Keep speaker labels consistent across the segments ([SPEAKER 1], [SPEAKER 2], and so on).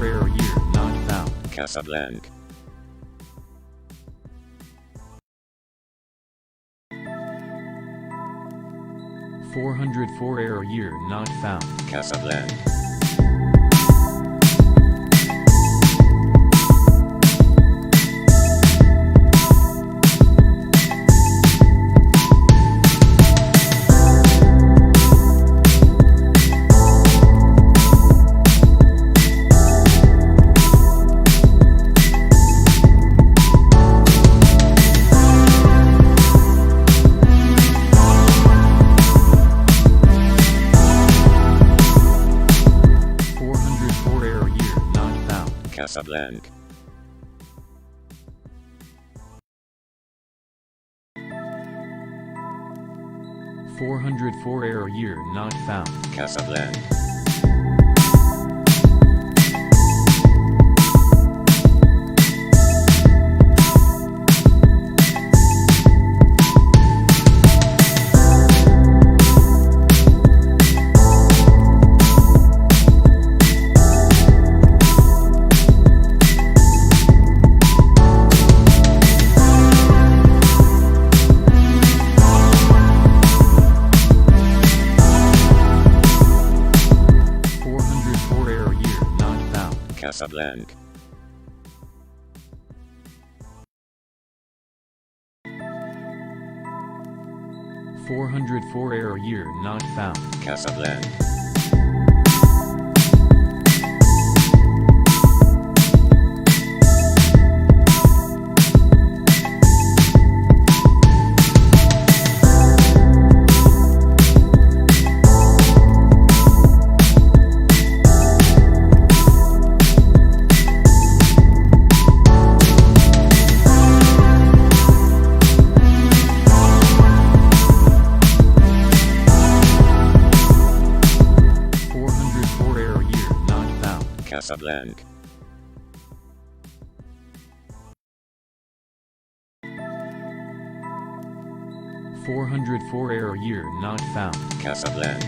[SPEAKER 1] 404 year not found.
[SPEAKER 2] Casablanca.
[SPEAKER 1] 404 year not found.
[SPEAKER 2] Casablanca.
[SPEAKER 1] 404 year not found.
[SPEAKER 2] Casablanca.
[SPEAKER 1] 404 year not found.
[SPEAKER 2] Casablanca.
[SPEAKER 1] 404 year not found.
[SPEAKER 2] Casablanca.
[SPEAKER 1] 404 year not found.
[SPEAKER 2] Casablanca.
[SPEAKER 1] 404 year not found.
[SPEAKER 2] Casablanca.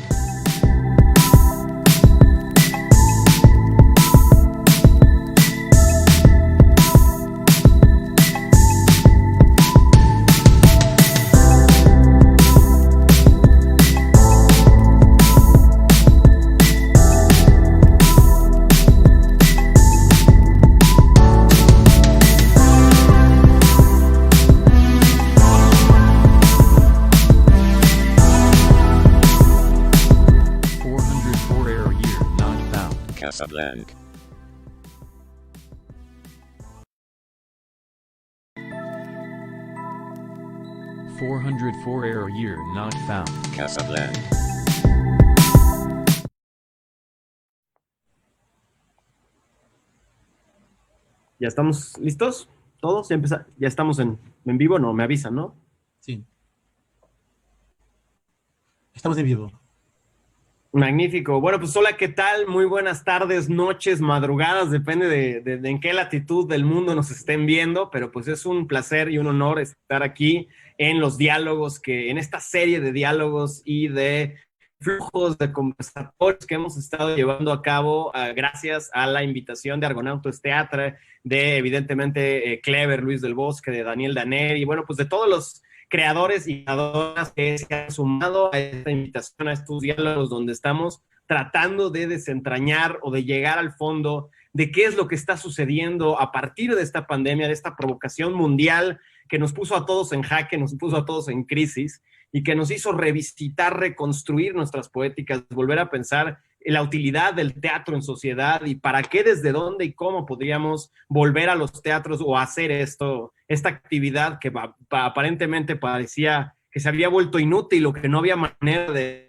[SPEAKER 1] 404 year not found.
[SPEAKER 2] Casablanca.
[SPEAKER 1] 404 year not found.
[SPEAKER 2] Casablanca.
[SPEAKER 1] 404 year not found.
[SPEAKER 2] Casablanca.
[SPEAKER 3] ¿Ya estamos listos? ¿Todos? ¿Ya estamos en vivo? No, me avisan, ¿no?
[SPEAKER 4] Sí. Estamos en vivo.
[SPEAKER 3] Magnífico. Bueno, pues hola, ¿qué tal? Muy buenas tardes, noches, madrugadas, depende de en qué latitud del mundo nos estén viendo, pero pues es un placer y un honor estar aquí en los diálogos, en esta serie de diálogos y de flujos de conversatorios que hemos estado llevando a cabo gracias a la invitación de Argonautas Teatro, de evidentemente Clever, Luis del Bosque, de Daniel Daner y bueno, pues de todos los creadores y creadoras que se han sumado a esta invitación, a estos diálogos donde estamos tratando de desentrañar o de llegar al fondo de qué es lo que está sucediendo a partir de esta pandemia, de esta provocación mundial que nos puso a todos en jaque, nos puso a todos en crisis y que nos hizo revisitar, reconstruir nuestras poéticas, volver a pensar en la utilidad del teatro en sociedad y para qué, desde dónde y cómo podríamos volver a los teatros o hacer esta actividad que aparentemente parecía que se había vuelto inútil o que no había manera de...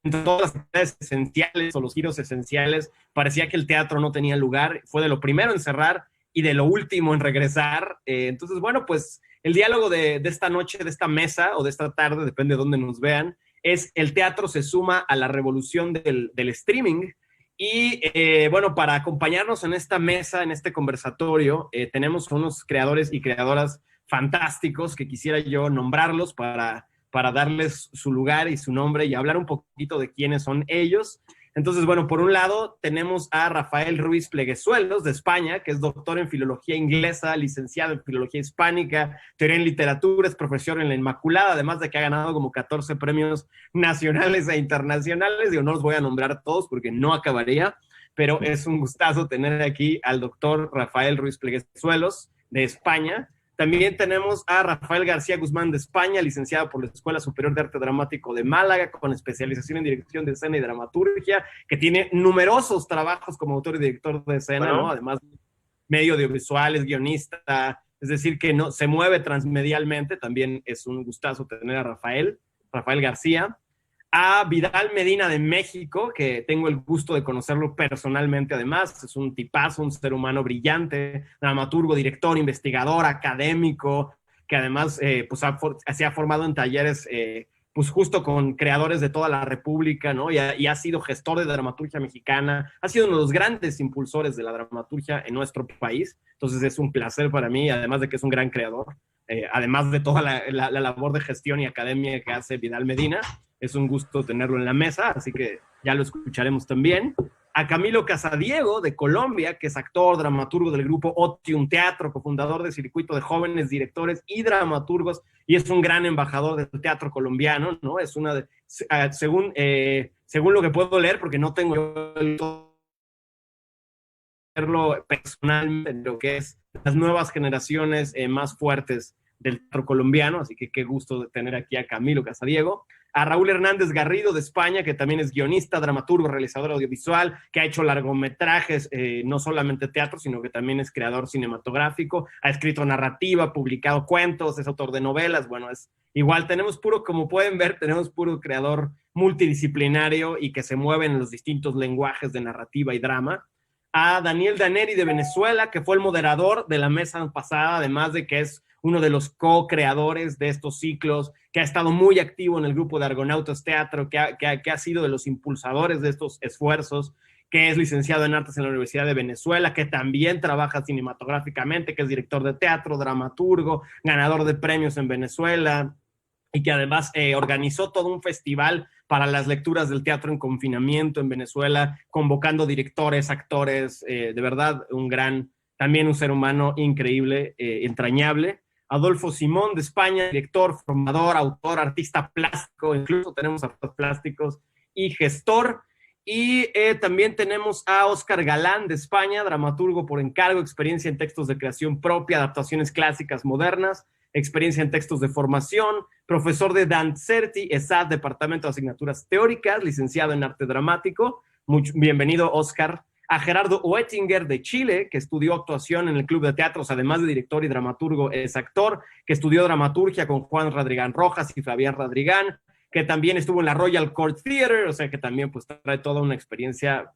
[SPEAKER 3] Entre todas las actividades esenciales o los giros esenciales, parecía que el teatro no tenía lugar. Fue de lo primero en cerrar y de lo último en regresar. Entonces, bueno, pues el diálogo de esta noche, de esta mesa o de esta tarde, depende de dónde nos vean, es el teatro se suma a la revolución del streaming. Y bueno, para acompañarnos en esta mesa, en este conversatorio, tenemos unos creadores y creadoras fantásticos que quisiera yo nombrarlos para darles su lugar y su nombre y hablar un poquito de quiénes son ellos. Entonces, bueno, por un lado tenemos a Rafael Ruiz Pleguezuelos de España, que es doctor en filología inglesa, licenciado en filología hispánica, teoría en literatura, es profesor en la Inmaculada, además de que ha ganado como 14 premios nacionales e internacionales. Digo, no los voy a nombrar todos porque no acabaría, pero es un gustazo tener aquí al doctor Rafael Ruiz Pleguezuelos de España. También tenemos a Rafael García Guzmán de España, licenciado por la Escuela Superior de Arte Dramático de Málaga, con especialización en dirección de escena y dramaturgia, que tiene numerosos trabajos como autor y director de escena, ¿no? Además, medio audiovisual, es guionista, es decir, que no, se mueve transmedialmente. También es un gustazo tener a Rafael García. A Vidal Medina de México, que tengo el gusto de conocerlo personalmente, además, es un tipazo, un ser humano brillante, dramaturgo, director, investigador, académico, que además pues se ha formado en talleres pues justo con creadores de toda la República, ¿no? Y ha sido gestor de dramaturgia mexicana, ha sido uno de los grandes impulsores de la dramaturgia en nuestro país. Entonces es un placer para mí, además de que es un gran creador, además de toda la labor de gestión y academia que hace Vidal Medina. Es un gusto tenerlo en la mesa, así que ya lo escucharemos también. A Camilo Casadiego, de Colombia, que es actor, dramaturgo del grupo Otium Teatro, cofundador del Circuito de Jóvenes Directores y Dramaturgos, y es un gran embajador del teatro colombiano, ¿no? Es una de, según lo que puedo leer, porque no tengo el verlo personalmente, lo que es las nuevas generaciones más fuertes del teatro colombiano, así que qué gusto tener aquí a Camilo Casadiego. A Raúl Hernández Garrido de España, que también es guionista, dramaturgo, realizador audiovisual, que ha hecho largometrajes, no solamente teatro, sino que también es creador cinematográfico, ha escrito narrativa, publicado cuentos, es autor de novelas. Bueno, es igual, tenemos puro, como pueden ver, tenemos puro creador multidisciplinario y que se mueve en los distintos lenguajes de narrativa y drama. A Daniel Daneri de Venezuela, que fue el moderador de la mesa pasada, además de que es uno de los co-creadores de estos ciclos, que ha estado muy activo en el grupo de Argonautas Teatro, que ha sido de los impulsadores de estos esfuerzos, que es licenciado en Artes en la Universidad de Venezuela, que también trabaja cinematográficamente, que es director de teatro, dramaturgo, ganador de premios en Venezuela, y que además organizó todo un festival para las lecturas del teatro en confinamiento en Venezuela, convocando directores, actores, de verdad, también un ser humano increíble, entrañable. Adolfo Simón de España, director, formador, autor, artista plástico, incluso tenemos artistas plásticos y gestor. Y también tenemos a Óscar Galán de España, dramaturgo por encargo, experiencia en textos de creación propia, adaptaciones clásicas modernas, experiencia en textos de formación, profesor de Dancerti, ESAD, Departamento de Asignaturas Teóricas, licenciado en Arte Dramático. Bienvenido, Óscar. A Gerardo Oettinger de Chile, que estudió actuación en el Club de Teatros, además de director y dramaturgo, es actor, que estudió dramaturgia con Juan Radrigán Rojas y Fabián Radrigán, que también estuvo en la Royal Court Theatre, o sea que también pues trae toda una experiencia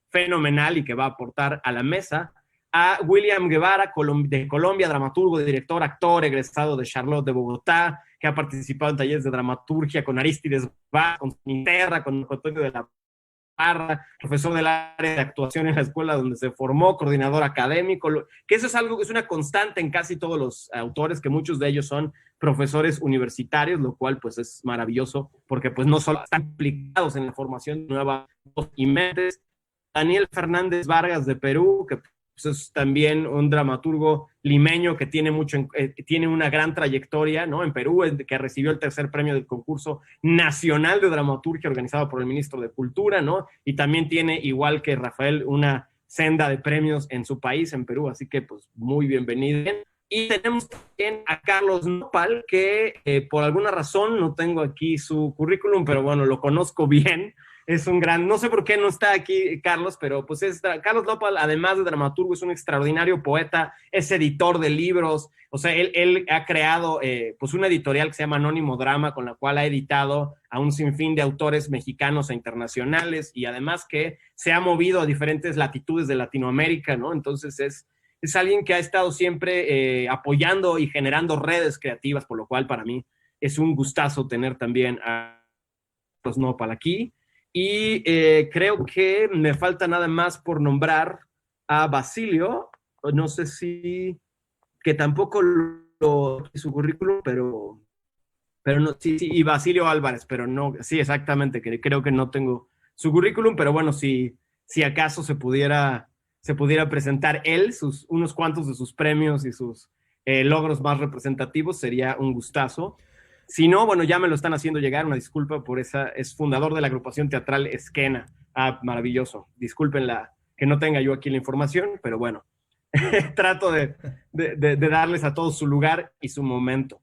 [SPEAKER 3] fenomenal y que va a aportar a la mesa. A William Guevara, de Colombia, dramaturgo, director, actor, egresado de Charlotte de Bogotá, que ha participado en talleres de dramaturgia con Aristides Vaz, con Interra, con Antonio de la Parra, profesor del área de actuación en la escuela donde se formó, coordinador académico, que eso es algo que es una constante en casi todos los autores, que muchos de ellos son profesores universitarios, lo cual pues es maravilloso, porque pues no solo están implicados en la formación de nuevas y mentes. Daniel Fernández Vargas de Perú, que pues es también un dramaturgo limeño que tiene tiene una gran trayectoria, ¿no? En Perú, que recibió el tercer premio del concurso nacional de dramaturgia organizado por el ministro de Cultura, ¿no? Y también tiene, igual que Rafael, una senda de premios en su país, en Perú, así que pues muy bienvenido. Y tenemos también a Carlos Nopal, que por alguna razón no tengo aquí su currículum, pero bueno, lo conozco bien. Es un gran, no sé por qué no está aquí Carlos, pero pues Carlos Nopal, además de dramaturgo, es un extraordinario poeta, es editor de libros, o sea, él ha creado pues una editorial que se llama Anónimo Drama, con la cual ha editado a un sinfín de autores mexicanos e internacionales, y además que se ha movido a diferentes latitudes de Latinoamérica, ¿no? Entonces es alguien que ha estado siempre apoyando y generando redes creativas, por lo cual para mí es un gustazo tener también a Carlos Nopal aquí. Y creo que me falta nada más por nombrar a Basilio, no sé si, que tampoco su currículum, pero no, sí, y Basilio Álvarez, pero no, sí, exactamente, que creo que no tengo su currículum, pero bueno, si acaso se pudiera presentar él, unos cuantos de sus premios y sus logros más representativos, sería un gustazo. Si no, bueno, ya me lo están haciendo llegar, una disculpa por esa, es fundador de la agrupación teatral Esquena. Ah, maravilloso. Disculpen que no tenga yo aquí la información, pero bueno, trato de darles a todos su lugar y su momento.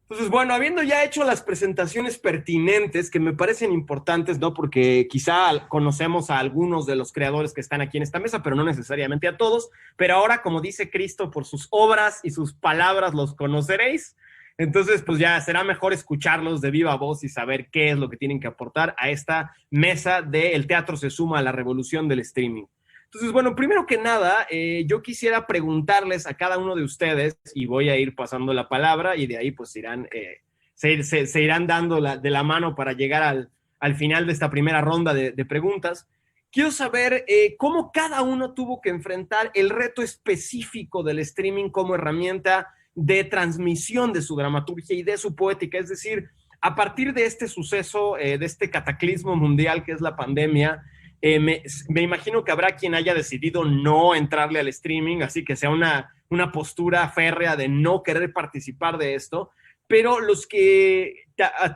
[SPEAKER 3] Entonces, bueno, habiendo ya hecho las presentaciones pertinentes que me parecen importantes, ¿no? Porque quizá conocemos a algunos de los creadores que están aquí en esta mesa, pero no necesariamente a todos. Pero ahora, como dice Cristo, por sus obras y sus palabras los conoceréis. Entonces, pues ya será mejor escucharlos de viva voz y saber qué es lo que tienen que aportar a esta mesa de El Teatro se suma a la revolución del streaming. Entonces, bueno, primero que nada, yo quisiera preguntarles a cada uno de ustedes, y voy a ir pasando la palabra, y de ahí pues se irán dando de la mano para llegar al final de esta primera ronda de preguntas. Quiero saber cómo cada uno tuvo que enfrentar el reto específico del streaming como herramienta de transmisión de su dramaturgia y de su poética. Es decir, a partir de este suceso, de este cataclismo mundial que es la pandemia, me imagino que habrá quien haya decidido no entrarle al streaming, así que sea una postura férrea de no querer participar de esto, pero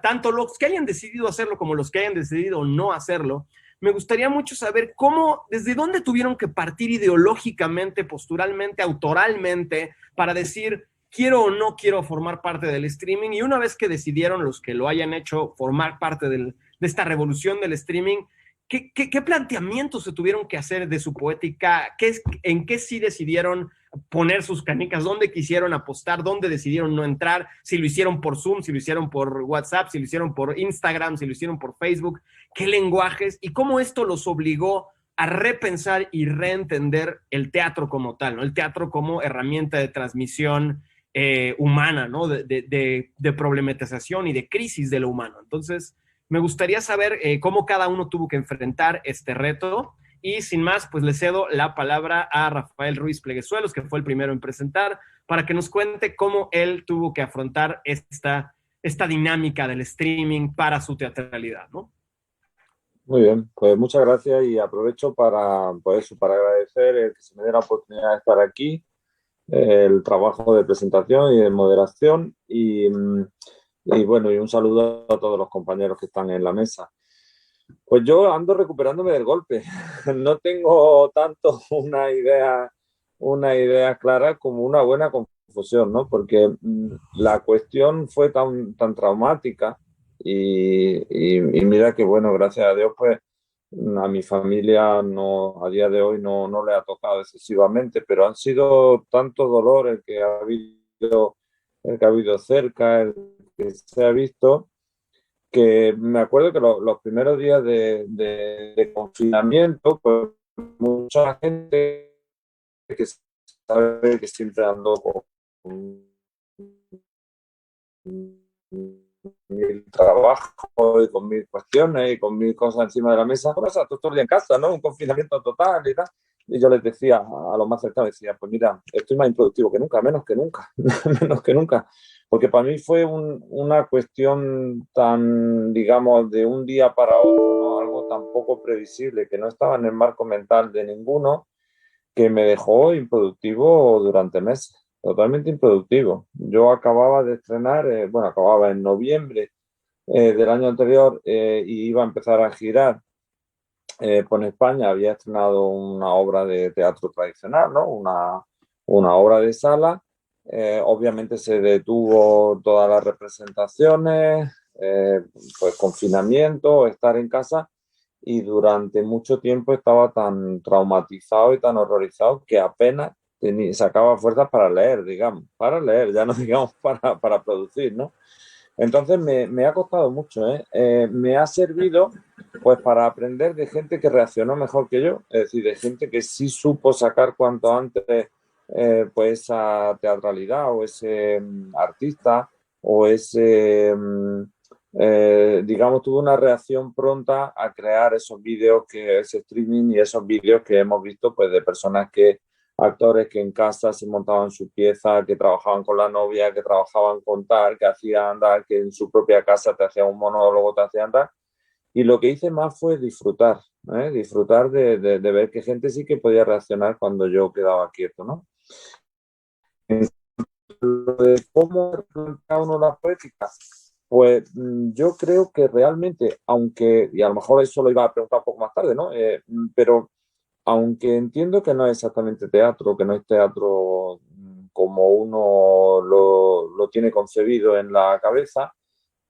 [SPEAKER 3] tanto los que hayan decidido hacerlo como los que hayan decidido no hacerlo, me gustaría mucho saber desde dónde tuvieron que partir ideológicamente, posturalmente, autoralmente, para decir quiero o no quiero formar parte del streaming, y una vez que decidieron los que lo hayan hecho formar parte de esta revolución del streaming, ¿qué planteamientos se tuvieron que hacer de su poética? ¿En qué sí decidieron poner sus canicas? ¿Dónde quisieron apostar? ¿Dónde decidieron no entrar? Si lo hicieron por Zoom, si lo hicieron por WhatsApp, si lo hicieron por Instagram, si lo hicieron por Facebook. ¿Qué lenguajes? Y cómo esto los obligó a repensar y reentender el teatro como tal, ¿no? El teatro como herramienta de transmisión humana, ¿no? De problematización y de crisis de lo humano. Entonces, me gustaría saber cómo cada uno tuvo que enfrentar este reto, y sin más, pues le cedo la palabra a Rafael Ruiz Pleguezuelos, que fue el primero en presentar, para que nos cuente cómo él tuvo que afrontar esta dinámica del streaming para su teatralidad, ¿no?
[SPEAKER 4] Muy bien, pues muchas gracias, y aprovecho para agradecer el que se me dé la oportunidad de estar aquí, el trabajo de presentación y de moderación, y bueno, y un saludo a todos los compañeros que están en la mesa. Pues yo ando recuperándome del golpe. No tengo tanto una idea clara como una buena confusión, ¿no? Porque la cuestión fue tan traumática, y mira que, bueno, gracias a Dios, pues a mi familia a día de hoy no le ha tocado excesivamente, pero han sido tantos dolores que ha habido cerca, el que se ha visto, que me acuerdo que los primeros días de confinamiento, pues mucha gente que sabe que siempre ando con mi trabajo y con mis cuestiones y con mis cosas encima de la mesa, todo el día en casa, ¿no? Un confinamiento total y tal. Y yo les decía a los más cercanos, decía, pues mira, estoy más improductivo que nunca, menos que nunca, menos que nunca. Porque para mí fue una cuestión tan, digamos, de un día para otro, ¿no? Algo tan poco previsible, que no estaba en el marco mental de ninguno, que me dejó improductivo durante meses, totalmente improductivo. Yo acababa de estrenar, acababa en noviembre del año anterior, y iba a empezar a girar por España. Había estrenado una obra de teatro tradicional, ¿no? Una obra de sala. Obviamente se detuvo todas las representaciones, pues confinamiento, estar en casa, y durante mucho tiempo estaba tan traumatizado y tan horrorizado que apenas sacaba fuerzas para leer, ya no digamos para producir, ¿no? Entonces me ha costado mucho, ¿eh? Me ha servido pues para aprender de gente que reaccionó mejor que yo, es decir, de gente que sí supo sacar cuanto antes pues esa teatralidad o ese artista o ese, digamos, tuvo una reacción pronta a crear esos vídeos, ese streaming y esos vídeos que hemos visto, pues de personas actores que en casa se montaban su pieza, que trabajaban con la novia, que trabajaban con tal, que hacían andar, que en su propia casa te hacían un monólogo, te hacían andar. Y lo que hice más fue disfrutar, ¿eh? Disfrutar de ver que gente sí que podía reaccionar cuando yo quedaba quieto, ¿no? Lo de cómo refleja uno la poética, pues yo creo que realmente, aunque, y a lo mejor eso lo iba a preguntar un poco más tarde, ¿no? Pero aunque entiendo que no es exactamente teatro, que no es teatro como uno lo tiene concebido en la cabeza,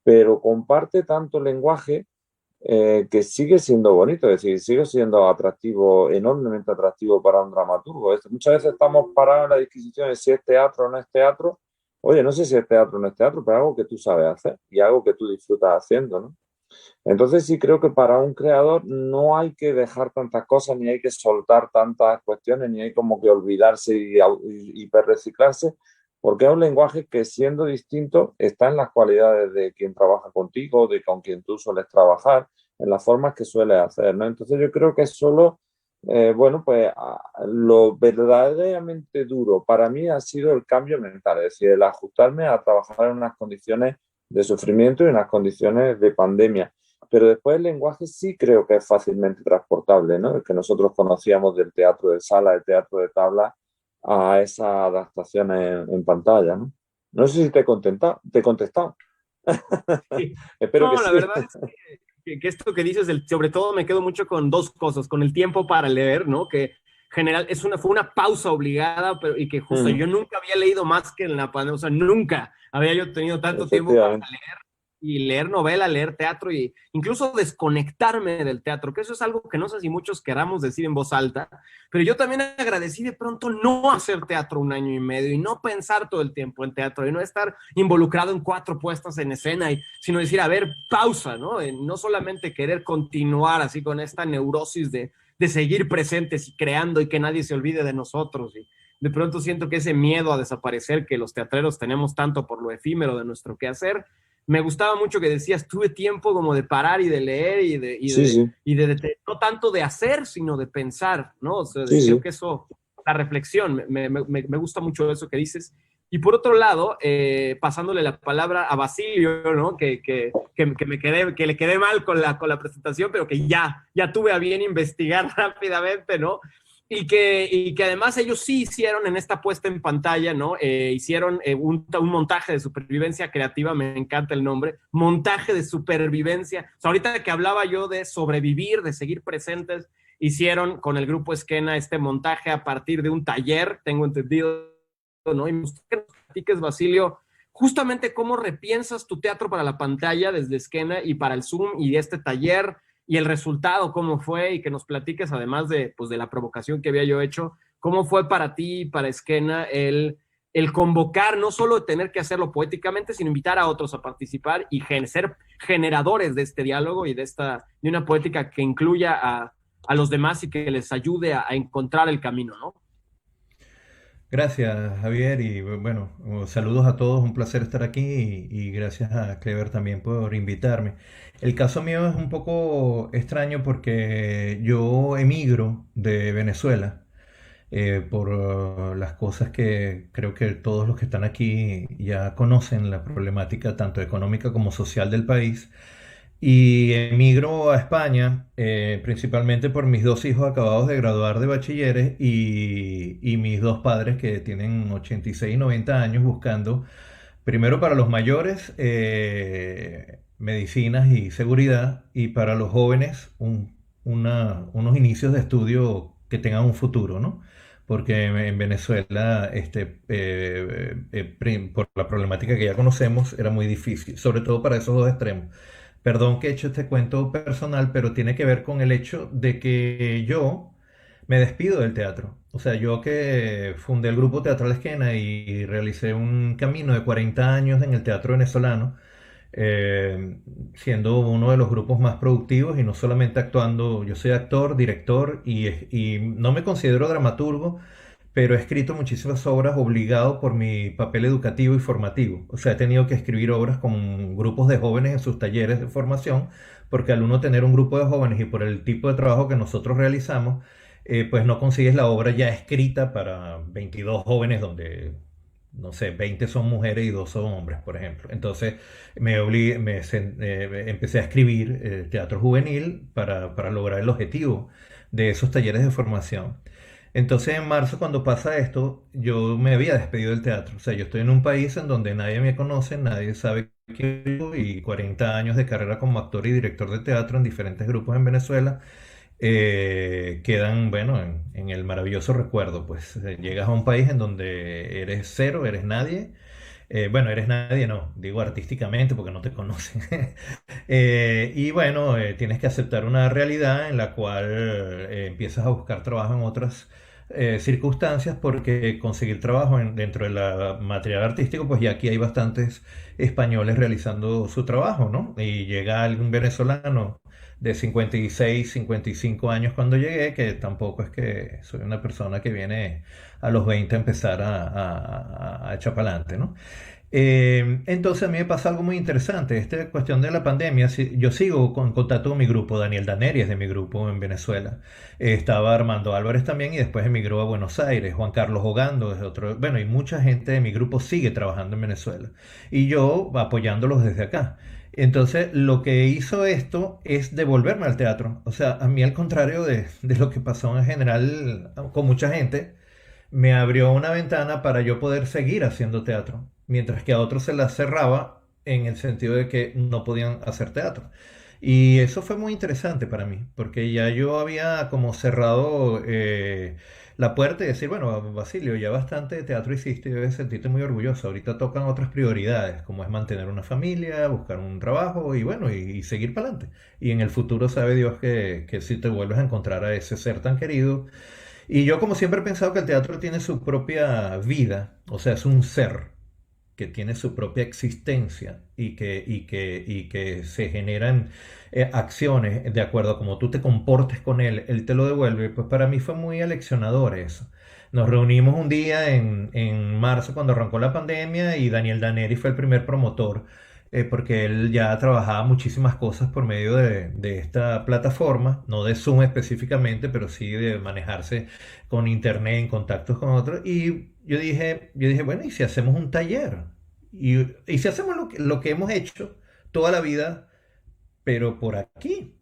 [SPEAKER 4] pero comparte tanto lenguaje que sigue siendo bonito, es decir, sigue siendo atractivo, enormemente atractivo para un dramaturgo. Muchas veces estamos parados en la disquisición de si es teatro o no es teatro. Oye, no sé si es teatro o no es teatro, pero algo que tú sabes hacer y algo que tú disfrutas haciendo, ¿no? Entonces sí creo que para un creador no hay que dejar tantas cosas, ni hay que soltar tantas cuestiones, ni hay como que olvidarse y hiperreciclarse, porque es un lenguaje que siendo distinto está en las cualidades de quien trabaja contigo, de con quien tú sueles trabajar, en las formas que sueles hacer, ¿no? Entonces yo creo que es solo, bueno, pues lo verdaderamente duro para mí ha sido el cambio mental, es decir, el ajustarme a trabajar en unas condiciones de sufrimiento y unas condiciones de pandemia. Pero después el lenguaje sí creo que es fácilmente transportable, ¿no? El que nosotros conocíamos del teatro de sala, del teatro de tabla, a esa adaptación en pantalla, ¿no? No sé si te he contestado.
[SPEAKER 3] Sí.
[SPEAKER 4] Espero que
[SPEAKER 3] No, la
[SPEAKER 4] sí.
[SPEAKER 3] verdad es que esto que dices, sobre todo me quedo mucho con dos cosas, con el tiempo para leer, ¿no? Que general fue una pausa obligada, pero y que justo yo nunca había leído más que en la pandemia, o sea, nunca había yo tenido tanto tiempo para
[SPEAKER 4] Efectivamente.
[SPEAKER 3] leer y leer novela, leer teatro y incluso desconectarme del teatro, que eso es algo que no sé si muchos queramos decir en voz alta, pero yo también agradecí de pronto no hacer teatro un año y medio y no pensar todo el tiempo en teatro y no estar involucrado en 4 puestas en escena, sino decir, a ver, pausa, ¿no? No solamente querer continuar así con esta neurosis de seguir presentes y creando y que nadie se olvide de nosotros. Y de pronto siento que ese miedo a desaparecer que los teatreros tenemos tanto por lo efímero de nuestro quehacer, me gustaba mucho que decías, tuve tiempo como de parar y de leer
[SPEAKER 4] Sí, sí,
[SPEAKER 3] no tanto de hacer, sino de pensar, ¿no? O sea,
[SPEAKER 4] sí,
[SPEAKER 3] creo
[SPEAKER 4] sí.
[SPEAKER 3] que eso, la reflexión, me gusta mucho eso que dices. Y por otro lado, pasándole la palabra a Basilio, ¿no? Que le quedé mal con la presentación, pero que ya tuve a bien investigar rápidamente, ¿no? Y que además ellos sí hicieron en esta puesta en pantalla, ¿no? Hicieron un montaje de supervivencia creativa, me encanta el nombre, montaje de supervivencia. O sea, ahorita que hablaba yo de sobrevivir, de seguir presentes, hicieron con el grupo Esquena este montaje a partir de un taller, tengo entendido, ¿no? Y me gustaría que nos platiques, Basilio, justamente cómo repiensas tu teatro para la pantalla desde Esquena y para el Zoom y este taller y el resultado, cómo fue, y que nos platiques, además pues, de la provocación que había yo hecho, cómo fue para ti, para Esquena, el convocar, no solo tener que hacerlo poéticamente, sino invitar a otros a participar y ser generadores de este diálogo y de una poética que incluya a los demás y que les ayude a encontrar el camino, ¿no?
[SPEAKER 5] Gracias, Javier, y bueno, saludos a todos, un placer estar aquí y gracias a Clever también por invitarme. El caso mío es un poco extraño porque yo emigro de Venezuela por las cosas que creo que todos los que están aquí ya conocen, la problemática tanto económica como social del país. Y emigro a España, principalmente por mis 2 hijos acabados de graduar de bachilleres y mis 2 padres que tienen 86 y 90 años buscando, primero para los mayores, medicinas y seguridad, y para los jóvenes unos inicios de estudio que tengan un futuro, ¿no? Porque en Venezuela, por la problemática que ya conocemos, era muy difícil, sobre todo para esos dos extremos. Perdón que he hecho este cuento personal, pero tiene que ver con el hecho de que yo me despido del teatro. O sea, yo que fundé el grupo Teatral Esquena y realicé un camino de 40 años en el teatro venezolano, siendo uno de los grupos más productivos y no solamente actuando, yo soy actor, director y no me considero dramaturgo, pero he escrito muchísimas obras obligado por mi papel educativo y formativo. O sea, he tenido que escribir obras con grupos de jóvenes en sus talleres de formación, porque al uno tener un grupo de jóvenes y por el tipo de trabajo que nosotros realizamos, pues no consigues la obra ya escrita para 22 jóvenes donde no sé, 20 son mujeres y 2 son hombres, por ejemplo. Entonces empecé a escribir teatro juvenil para lograr el objetivo de esos talleres de formación. Entonces en marzo cuando pasa esto, yo me había despedido del teatro. O sea, yo estoy en un país en donde nadie me conoce, nadie sabe quién soy y 40 años de carrera como actor y director de teatro en diferentes grupos en Venezuela quedan, bueno, en el maravilloso recuerdo. Pues llegas a un país en donde eres cero, eres nadie. Bueno, eres nadie, no, digo artísticamente porque no te conocen. Y bueno, tienes que aceptar una realidad en la cual empiezas a buscar trabajo en otras circunstancias porque conseguir trabajo dentro de la material artístico, pues ya aquí hay bastantes españoles realizando su trabajo, ¿no? Y llega algún venezolano de 56, 55 años cuando llegué, que tampoco es que soy una persona que viene a los 20 a empezar a echar para adelante, ¿no? Entonces a mí me pasa algo muy interesante. Esta cuestión de la pandemia, yo sigo con contacto con mi grupo, Daniel Daneri es de mi grupo en Venezuela. Estaba Armando Álvarez también y después emigró a Buenos Aires. Juan Carlos Hogando es otro. Bueno, y mucha gente de mi grupo sigue trabajando en Venezuela. Y yo apoyándolos desde acá. Entonces, lo que hizo esto es devolverme al teatro. O sea, a mí al contrario de lo que pasó en general con mucha gente, me abrió una ventana para yo poder seguir haciendo teatro, mientras que a otros se las cerraba en el sentido de que no podían hacer teatro. Y eso fue muy interesante para mí, porque ya yo había como cerrado la puerta y decir, bueno, Basilio, ya bastante teatro hiciste y debes sentirte muy orgulloso. Ahorita tocan otras prioridades, como es mantener una familia, buscar un trabajo y bueno, y seguir para adelante. Y en el futuro sabe Dios que si te vuelves a encontrar a ese ser tan querido. Y yo como siempre he pensado que el teatro tiene su propia vida, o sea, es un ser que tiene su propia existencia y que se generan acciones de acuerdo a cómo tú te comportes con él te lo devuelve, pues para mí fue muy aleccionador eso. Nos reunimos un día en marzo cuando arrancó la pandemia y Daniel Daneri fue el primer promotor, porque él ya trabajaba muchísimas cosas por medio de esta plataforma, no de Zoom específicamente, pero sí de manejarse con internet, en contactos con otros. Y yo dije, bueno, ¿y si hacemos un taller? Y si hacemos lo que hemos hecho toda la vida, pero por aquí.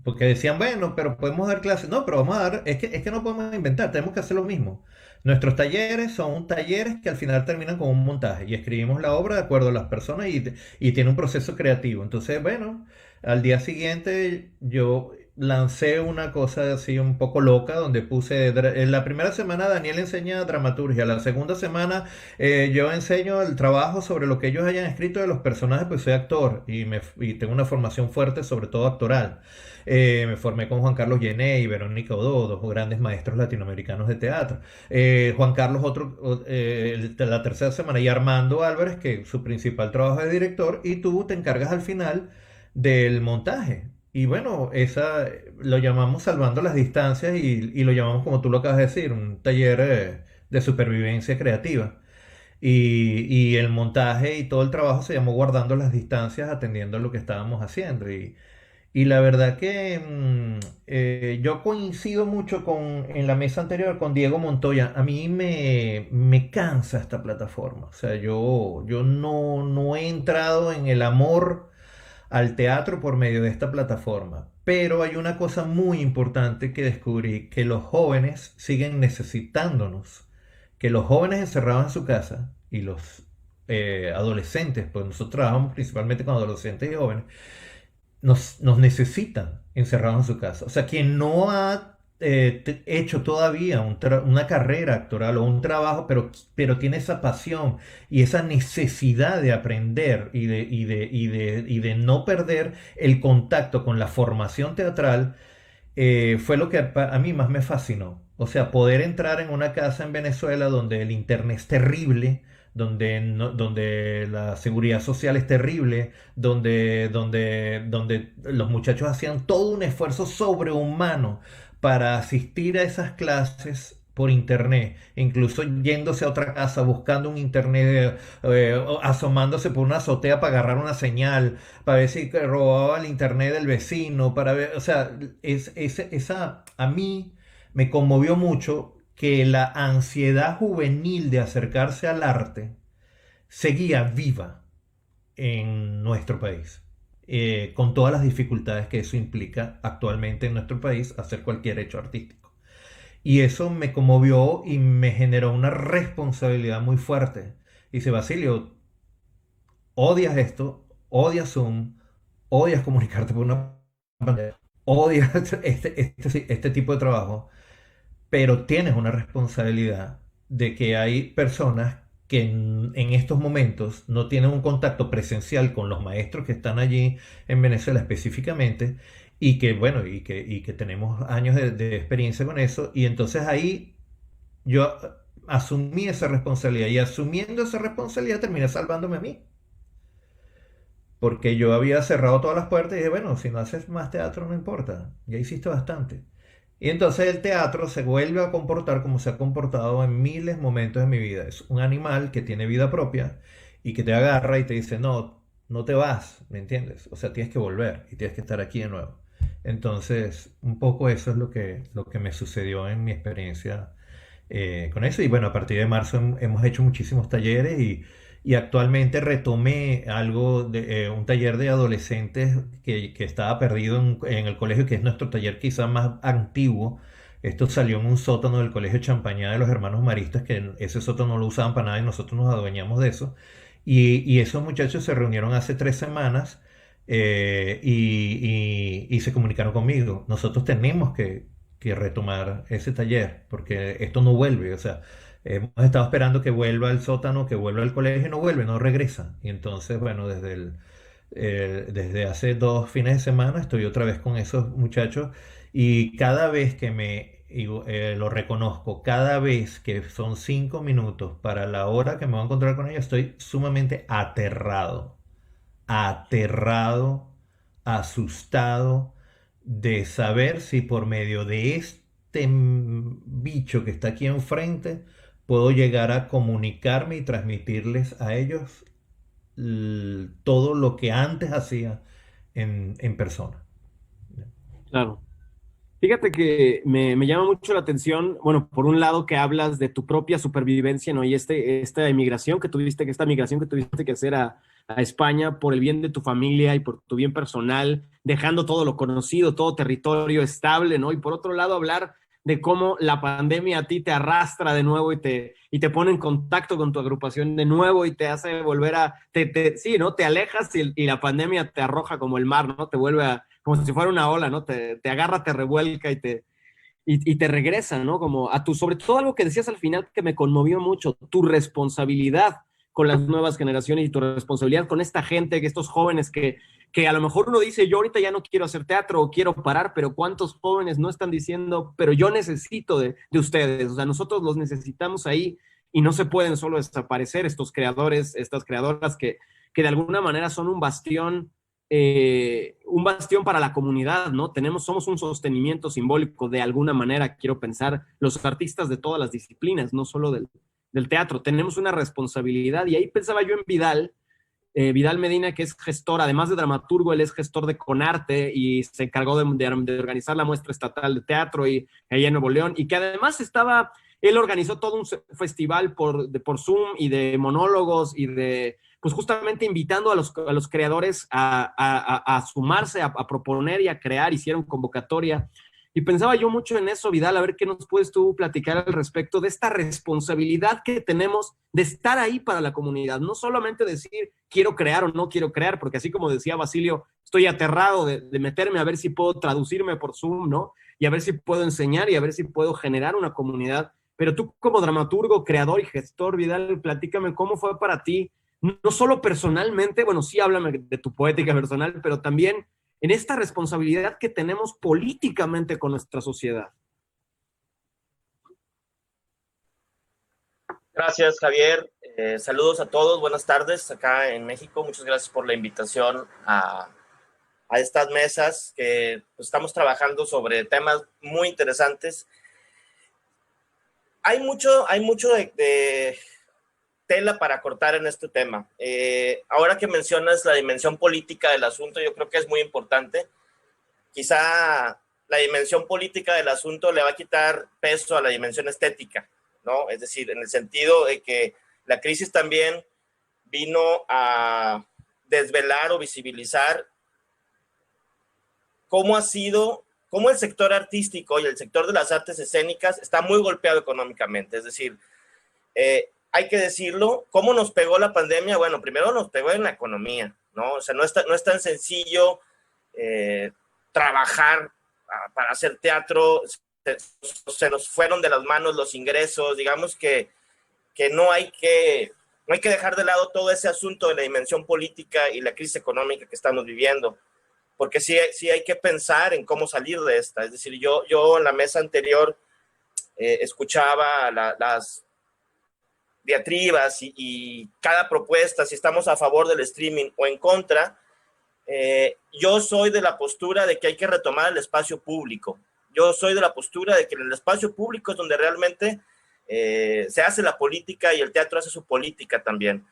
[SPEAKER 5] Porque decían, bueno, pero podemos dar clases. No, pero vamos a dar, es que no podemos inventar, tenemos que hacer lo mismo. Nuestros talleres son talleres que al final terminan con un montaje y escribimos la obra de acuerdo a las personas y tiene un proceso creativo. Entonces, bueno, al día siguiente yo lancé una cosa así un poco loca donde puse, en la primera semana Daniel enseña dramaturgia, la segunda semana yo enseño el trabajo sobre lo que ellos hayan escrito de los personajes, pues soy actor y tengo una formación fuerte sobre todo actoral. Me formé con Juan Carlos Llené y Verónica Odó, dos grandes maestros latinoamericanos de teatro. Juan Carlos, la tercera semana, y Armando Álvarez, que su principal trabajo es de director, y tú te encargas al final del montaje. Y bueno, esa lo llamamos salvando las distancias y lo llamamos, como tú lo acabas de decir, un taller de supervivencia creativa. Y el montaje y todo el trabajo se llamó guardando las distancias, atendiendo a lo que estábamos haciendo. Y la verdad que yo coincido mucho en la mesa anterior con Diego Montoya. A mí me cansa esta plataforma. O sea, yo no he entrado en el amor al teatro por medio de esta plataforma. Pero hay una cosa muy importante que descubrí, que los jóvenes siguen necesitándonos. Que los jóvenes encerrados en su casa y los adolescentes, pues nosotros trabajamos principalmente con adolescentes y jóvenes, nos necesitan encerrados en su casa. O sea, quien no ha hecho todavía una carrera actoral o un trabajo, pero tiene esa pasión y esa necesidad de aprender y de no perder el contacto con la formación teatral, fue lo que a mí más me fascinó. O sea, poder entrar en una casa en Venezuela donde el internet es terrible, donde la seguridad social es terrible, donde los muchachos hacían todo un esfuerzo sobrehumano para asistir a esas clases por internet, incluso yéndose a otra casa, buscando un internet, asomándose por una azotea para agarrar una señal, para ver si robaba el internet del vecino, para ver, o sea, esa a mí me conmovió mucho que la ansiedad juvenil de acercarse al arte seguía viva en nuestro país, con todas las dificultades que eso implica actualmente en nuestro país hacer cualquier hecho artístico. Y eso me conmovió y me generó una responsabilidad muy fuerte. Dice, Basilio, odias esto, odias Zoom, odias comunicarte por una pantalla, odias este tipo de trabajo, pero tienes una responsabilidad de que hay personas que en estos momentos no tienen un contacto presencial con los maestros que están allí en Venezuela específicamente, y que, bueno, y que tenemos años de experiencia con eso, y entonces ahí yo asumí esa responsabilidad, y asumiendo esa responsabilidad terminé salvándome a mí. Porque yo había cerrado todas las puertas y dije, bueno, si no haces más teatro no importa, ya hiciste bastante. Y entonces el teatro se vuelve a comportar como se ha comportado en miles de momentos de mi vida. Es un animal que tiene vida propia y que te agarra y te dice, no, no te vas, ¿me entiendes? O sea, tienes que volver y tienes que estar aquí de nuevo. Entonces, un poco eso es lo que me sucedió en mi experiencia con eso. Y bueno, a partir de marzo hemos hecho muchísimos talleres, y actualmente retomé un taller de adolescentes que estaba perdido en el colegio, que es nuestro taller quizá más antiguo. Esto salió en un sótano del Colegio Champañá de los Hermanos Maristas, que ese sótano no lo usaban para nada y nosotros nos adueñamos de eso. Y esos muchachos se reunieron hace 3 semanas, y se comunicaron conmigo. Nosotros tenemos que retomar ese taller porque esto no vuelve. O sea, hemos estado esperando que vuelva al sótano, que vuelva al colegio, y no vuelve, no regresa. Y entonces, bueno, desde hace 2 fines de semana estoy otra vez con esos muchachos, y cada vez que lo reconozco, cada vez que son 5 minutos para la hora que me voy a encontrar con ellos, estoy sumamente aterrado, asustado de saber si por medio de este bicho que está aquí enfrente puedo llegar a comunicarme y transmitirles a ellos todo lo que antes hacía en persona.
[SPEAKER 3] Claro. Fíjate que me llama mucho la atención, bueno, por un lado que hablas de tu propia supervivencia, ¿no? Y esta migración que tuviste, esta migración que tuviste que hacer a España por el bien de tu familia y por tu bien personal, dejando todo lo conocido, todo territorio estable, ¿no? Y por otro lado hablar de cómo la pandemia a ti te arrastra de nuevo y te pone en contacto con tu agrupación de nuevo y te hace volver sí, ¿no? Te alejas y la pandemia te arroja como el mar, ¿no? Te vuelve como si fuera una ola, ¿no? Te agarra, te revuelca y te regresa, ¿no? Como sobre todo algo que decías al final que me conmovió mucho, tu responsabilidad con las nuevas generaciones y tu responsabilidad con esta gente, que estos jóvenes que a lo mejor uno dice, yo ahorita ya no quiero hacer teatro o quiero parar, pero ¿cuántos jóvenes no están diciendo, pero yo necesito de ustedes? O sea, nosotros los necesitamos ahí y no se pueden solo desaparecer estos creadores, estas creadoras que de alguna manera son un bastión para la comunidad, ¿no? Somos un sostenimiento simbólico de alguna manera, quiero pensar, los artistas de todas las disciplinas, no solo del teatro. Tenemos una responsabilidad y ahí pensaba yo en Vidal Medina, que es gestor, además de dramaturgo, él es gestor de Conarte y se encargó de organizar la muestra estatal de teatro allá en Nuevo León, y que además él organizó todo un festival por Zoom y de monólogos y pues justamente invitando a los creadores a sumarse, a proponer y a crear. Hicieron convocatoria. Y pensaba yo mucho en eso, Vidal, a ver qué nos puedes tú platicar al respecto de esta responsabilidad que tenemos de estar ahí para la comunidad. No solamente decir quiero crear o no quiero crear, porque así como decía Basilio, estoy aterrado de meterme a ver si puedo traducirme por Zoom, ¿no? Y a ver si puedo enseñar y a ver si puedo generar una comunidad. Pero tú como dramaturgo, creador y gestor, Vidal, platícame cómo fue para ti, no solo personalmente, bueno, sí háblame de tu poética personal, pero también en esta responsabilidad que tenemos políticamente con nuestra sociedad.
[SPEAKER 6] Gracias, Javier. Saludos a todos. Buenas tardes acá en México. Muchas gracias por la invitación a estas mesas que pues, estamos trabajando sobre temas muy interesantes. Hay mucho de tela para cortar en este tema. Ahora que mencionas la dimensión política del asunto, yo creo que es muy importante. Quizá la dimensión política del asunto le va a quitar peso a la dimensión estética, ¿no? Es decir, en el sentido de que la crisis también vino a desvelar o visibilizar cómo el sector artístico y el sector de las artes escénicas está muy golpeado económicamente. Es decir, hay que decirlo, ¿cómo nos pegó la pandemia? Bueno, primero nos pegó en la economía, ¿no? O sea, no es tan sencillo trabajar para hacer teatro, se nos fueron de las manos los ingresos, digamos que no hay que dejar de lado todo ese asunto de la dimensión política y la crisis económica que estamos viviendo, porque sí hay que pensar en cómo salir de esta. Es decir, yo en la mesa anterior escuchaba las diatribas y cada propuesta, si estamos a favor del streaming o en contra. Yo soy de la postura de que hay que retomar el espacio público. Yo soy de la postura de que en el espacio público es donde realmente se hace la política y el teatro hace su política también.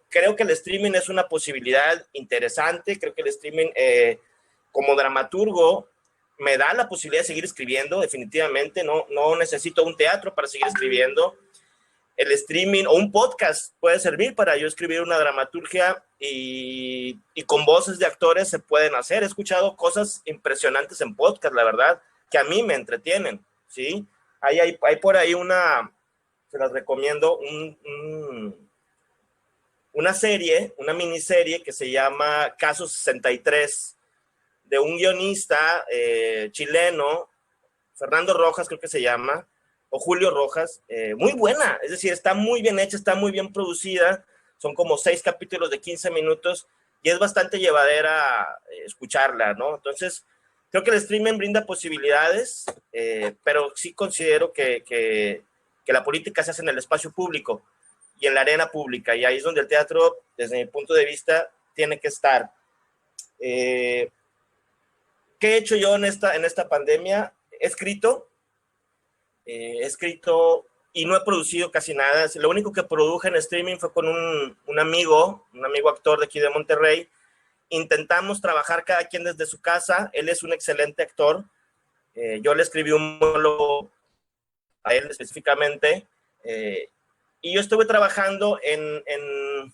[SPEAKER 6] Creo que el streaming es una posibilidad interesante. Creo que el streaming, como dramaturgo, me da la posibilidad de seguir escribiendo, definitivamente. No necesito un teatro para seguir escribiendo. El streaming o un podcast puede servir para yo escribir una dramaturgia y con voces de actores se pueden hacer. He escuchado cosas impresionantes en podcast, la verdad, que a mí me entretienen, ¿sí? Hay por ahí se las recomiendo, una miniserie que se llama Caso 63, de un guionista chileno, Fernando Rojas creo que se llama, o Julio Rojas, muy buena, es decir, está muy bien hecha, está muy bien producida, son como 6 capítulos de 15 minutos y es bastante llevadera escucharla, ¿no? Entonces, creo que el streaming brinda posibilidades, pero sí considero que la política se hace en el espacio público y en la arena pública, y ahí es donde el teatro, desde mi punto de vista, tiene que estar. ¿Qué he hecho yo en esta pandemia? He escrito y no he producido casi nada. Lo único que produje en streaming fue con un amigo actor de aquí de Monterrey. Intentamos trabajar cada quien desde su casa. Él es un excelente actor. Yo le escribí un monólogo a él específicamente. Y yo estuve trabajando en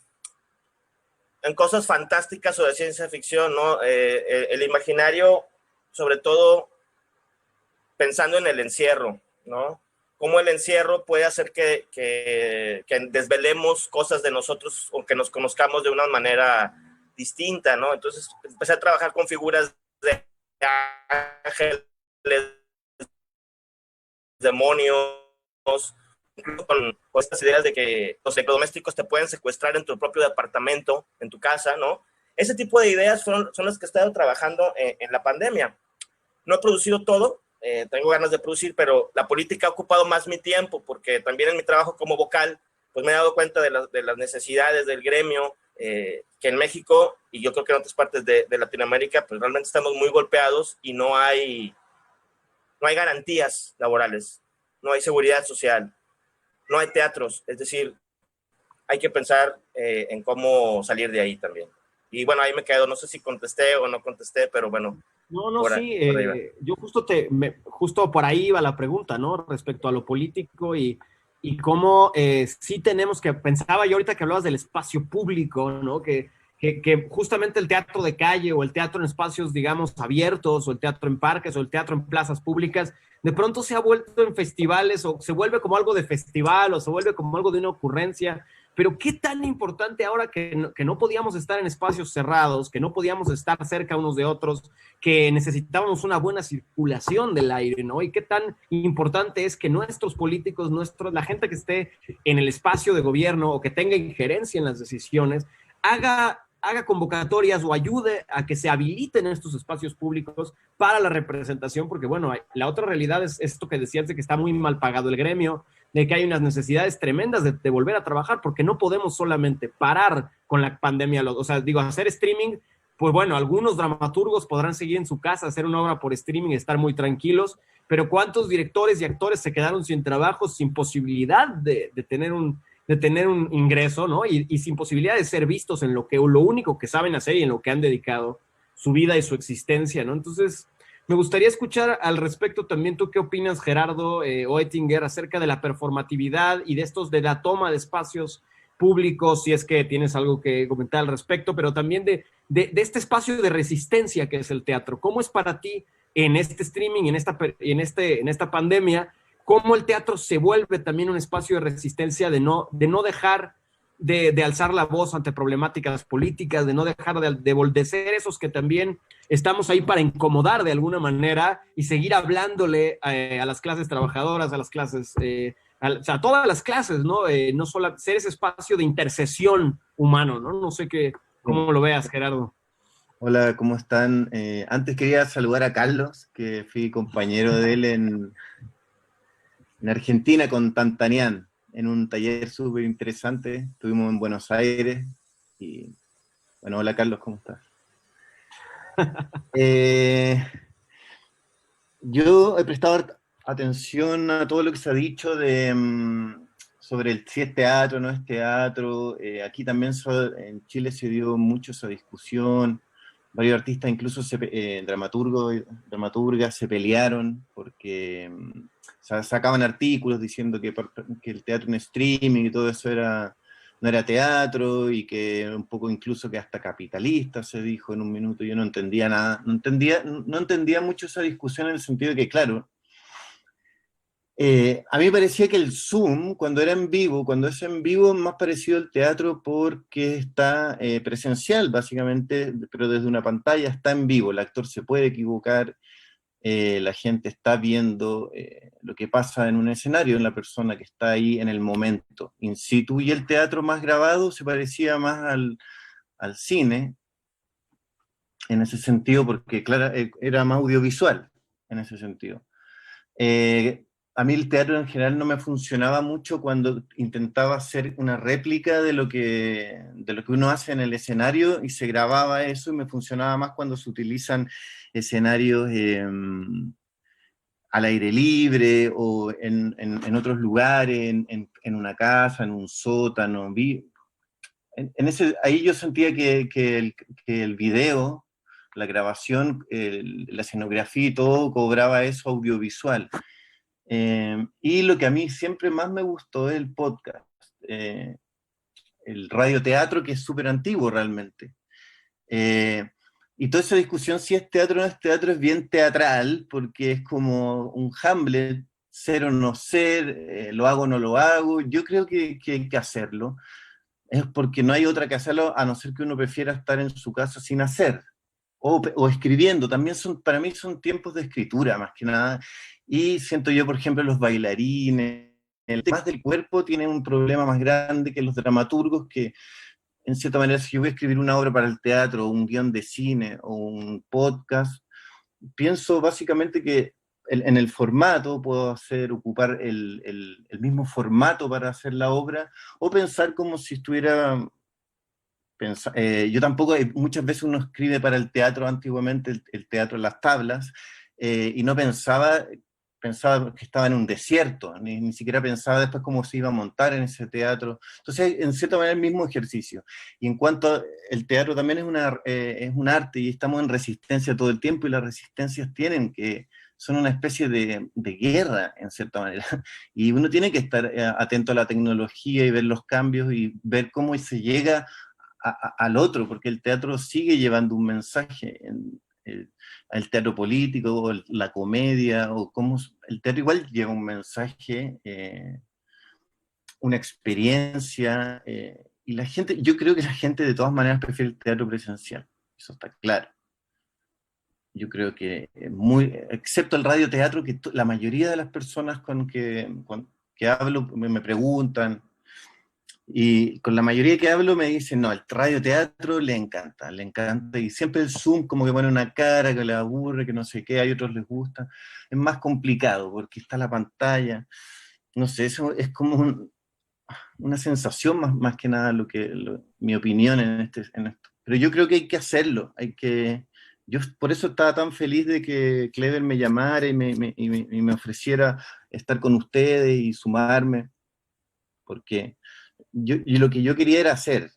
[SPEAKER 6] cosas fantásticas o de ciencia ficción, ¿no? El imaginario, sobre todo pensando en el encierro, ¿no? Cómo el encierro puede hacer que desvelemos cosas de nosotros o que nos conozcamos de una manera distinta, ¿no? Entonces empecé a trabajar con figuras de ángeles, demonios, incluso con estas ideas de que los electrodomésticos te pueden secuestrar en tu propio departamento, en tu casa, ¿no? Ese tipo de ideas son las que he estado trabajando en la pandemia. No he producido todo, tengo ganas de producir, pero la política ha ocupado más mi tiempo, porque también en mi trabajo como vocal, pues me he dado cuenta de las necesidades del gremio, que en México, y yo creo que en otras partes de Latinoamérica, pues realmente estamos muy golpeados y no hay garantías laborales, no hay seguridad social, no hay teatros. Es decir, hay que pensar en cómo salir de ahí también. Y bueno, ahí me quedo, no sé si contesté o no contesté, pero bueno.
[SPEAKER 3] No, sí, yo justo por ahí iba la pregunta, ¿no? Respecto a lo político y cómo sí tenemos que, pensaba yo ahorita que hablabas del espacio público, ¿no? Que justamente el teatro de calle o el teatro en espacios, digamos, abiertos, o el teatro en parques, o el teatro en plazas públicas, de pronto se ha vuelto en festivales, o se vuelve como algo de festival, o se vuelve como algo de una ocurrencia. Pero qué tan importante ahora que no podíamos estar en espacios cerrados, que no podíamos estar cerca unos de otros, que necesitábamos una buena circulación del aire, ¿no? Y qué tan importante es que nuestros políticos, la gente que esté en el espacio de gobierno o que tenga injerencia en las decisiones, haga convocatorias o ayude a que se habiliten estos espacios públicos para la representación, porque bueno, la otra realidad es esto que decías de que está muy mal pagado el gremio, de que hay unas necesidades tremendas de volver a trabajar, porque no podemos solamente parar con la pandemia, o sea, digo, hacer streaming, pues bueno, algunos dramaturgos podrán seguir en su casa, hacer una obra por streaming y estar muy tranquilos, pero ¿cuántos directores y actores se quedaron sin trabajo, sin posibilidad de tener un ingreso, ¿no? Y sin posibilidad de ser vistos en lo único que saben hacer y en lo que han dedicado su vida y su existencia, ¿no? Entonces, Me gustaría escuchar al respecto también tú qué opinas, Gerardo Oettinger, acerca de la performatividad y de de la toma de espacios públicos, si es que tienes algo que comentar al respecto, pero también de este espacio de resistencia que es el teatro. ¿Cómo es para ti en este streaming, en esta pandemia, cómo el teatro se vuelve también un espacio de resistencia, de no dejar de alzar la voz ante problemáticas políticas, de no dejar de ser esos que también estamos ahí para incomodar de alguna manera y seguir hablándole a las clases trabajadoras, a las clases, a todas las clases, ¿no? No solo ser ese espacio de intercesión humano, ¿no? No sé cómo lo veas, Gerardo.
[SPEAKER 7] Hola, ¿cómo están? Antes quería saludar a Carlos, que fui compañero de él en Argentina con Tantanian, en un taller súper interesante. Estuvimos en Buenos Aires y, bueno, hola Carlos, ¿cómo estás? Yo he prestado atención a todo lo que se ha dicho sobre si es teatro o no es teatro. Aquí también en Chile se dio mucho esa discusión. Varios artistas, incluso dramaturgas, se pelearon porque sacaban artículos diciendo que el teatro en streaming y todo eso no era teatro, y que un poco incluso que hasta capitalista se dijo en un minuto. Yo no entendía nada, no entendía mucho esa discusión, en el sentido de que, claro, a mí me parecía que el Zoom, cuando es en vivo, es más parecido al teatro porque está presencial, básicamente, pero desde una pantalla está en vivo. El actor se puede equivocar, la gente está viendo lo que pasa en un escenario, en la persona que está ahí en el momento, in situ, y el teatro más grabado se parecía más al cine, en ese sentido, porque claro, era más audiovisual, en ese sentido. A mí el teatro en general no me funcionaba mucho cuando intentaba hacer una réplica de lo que uno hace en el escenario y se grababa eso, y me funcionaba más cuando se utilizan escenarios al aire libre o en otros lugares, en una casa, en un sótano. Ahí yo sentía que el video, la grabación, la escenografía y todo cobraba eso audiovisual. Y lo que a mí siempre más me gustó es el podcast, el radioteatro, que es súper antiguo realmente. Y toda esa discusión si es teatro o no es teatro es bien teatral, porque es como un Hamlet, ser o no ser, lo hago o no lo hago. Yo creo que hay que hacerlo, es porque no hay otra que hacerlo, a no ser que uno prefiera estar en su casa sin hacer, o escribiendo. También para mí son tiempos de escritura, más que nada. Y siento yo, por ejemplo, los bailarines, el tema del cuerpo tiene un problema más grande que los dramaturgos, que en cierta manera, si yo voy a escribir una obra para el teatro, o un guión de cine, o un podcast, pienso básicamente que en el formato puedo ocupar el mismo formato para hacer la obra, o pensar como si estuviera... yo tampoco, muchas veces uno escribe para el teatro antiguamente, el teatro en las tablas, y no pensaba que estaba en un desierto, ni siquiera pensaba después cómo se iba a montar en ese teatro. Entonces, en cierta manera, el mismo ejercicio. Y en cuanto el teatro también es un arte, y estamos en resistencia todo el tiempo, y las resistencias son una especie de guerra, en cierta manera. Y uno tiene que estar atento a la tecnología y ver los cambios y ver cómo se llega al otro, porque el teatro sigue llevando un mensaje. El teatro político, o la comedia, el teatro igual lleva un mensaje, una experiencia, y yo creo que la gente de todas maneras prefiere el teatro presencial, eso está claro. Yo creo que excepto el radioteatro, que la mayoría de las personas con que hablo me preguntan, y con la mayoría que hablo me dicen, no, el radioteatro le encanta, y siempre el Zoom como que pone una cara que le aburre, que no sé qué, a otros les gusta. Es más complicado porque está la pantalla, no sé, eso es como una sensación más que nada, mi opinión en esto. Pero yo creo que hay que hacerlo, yo por eso estaba tan feliz de que Clever me llamara y me ofreciera estar con ustedes y sumarme, porque y lo que yo quería era hacer.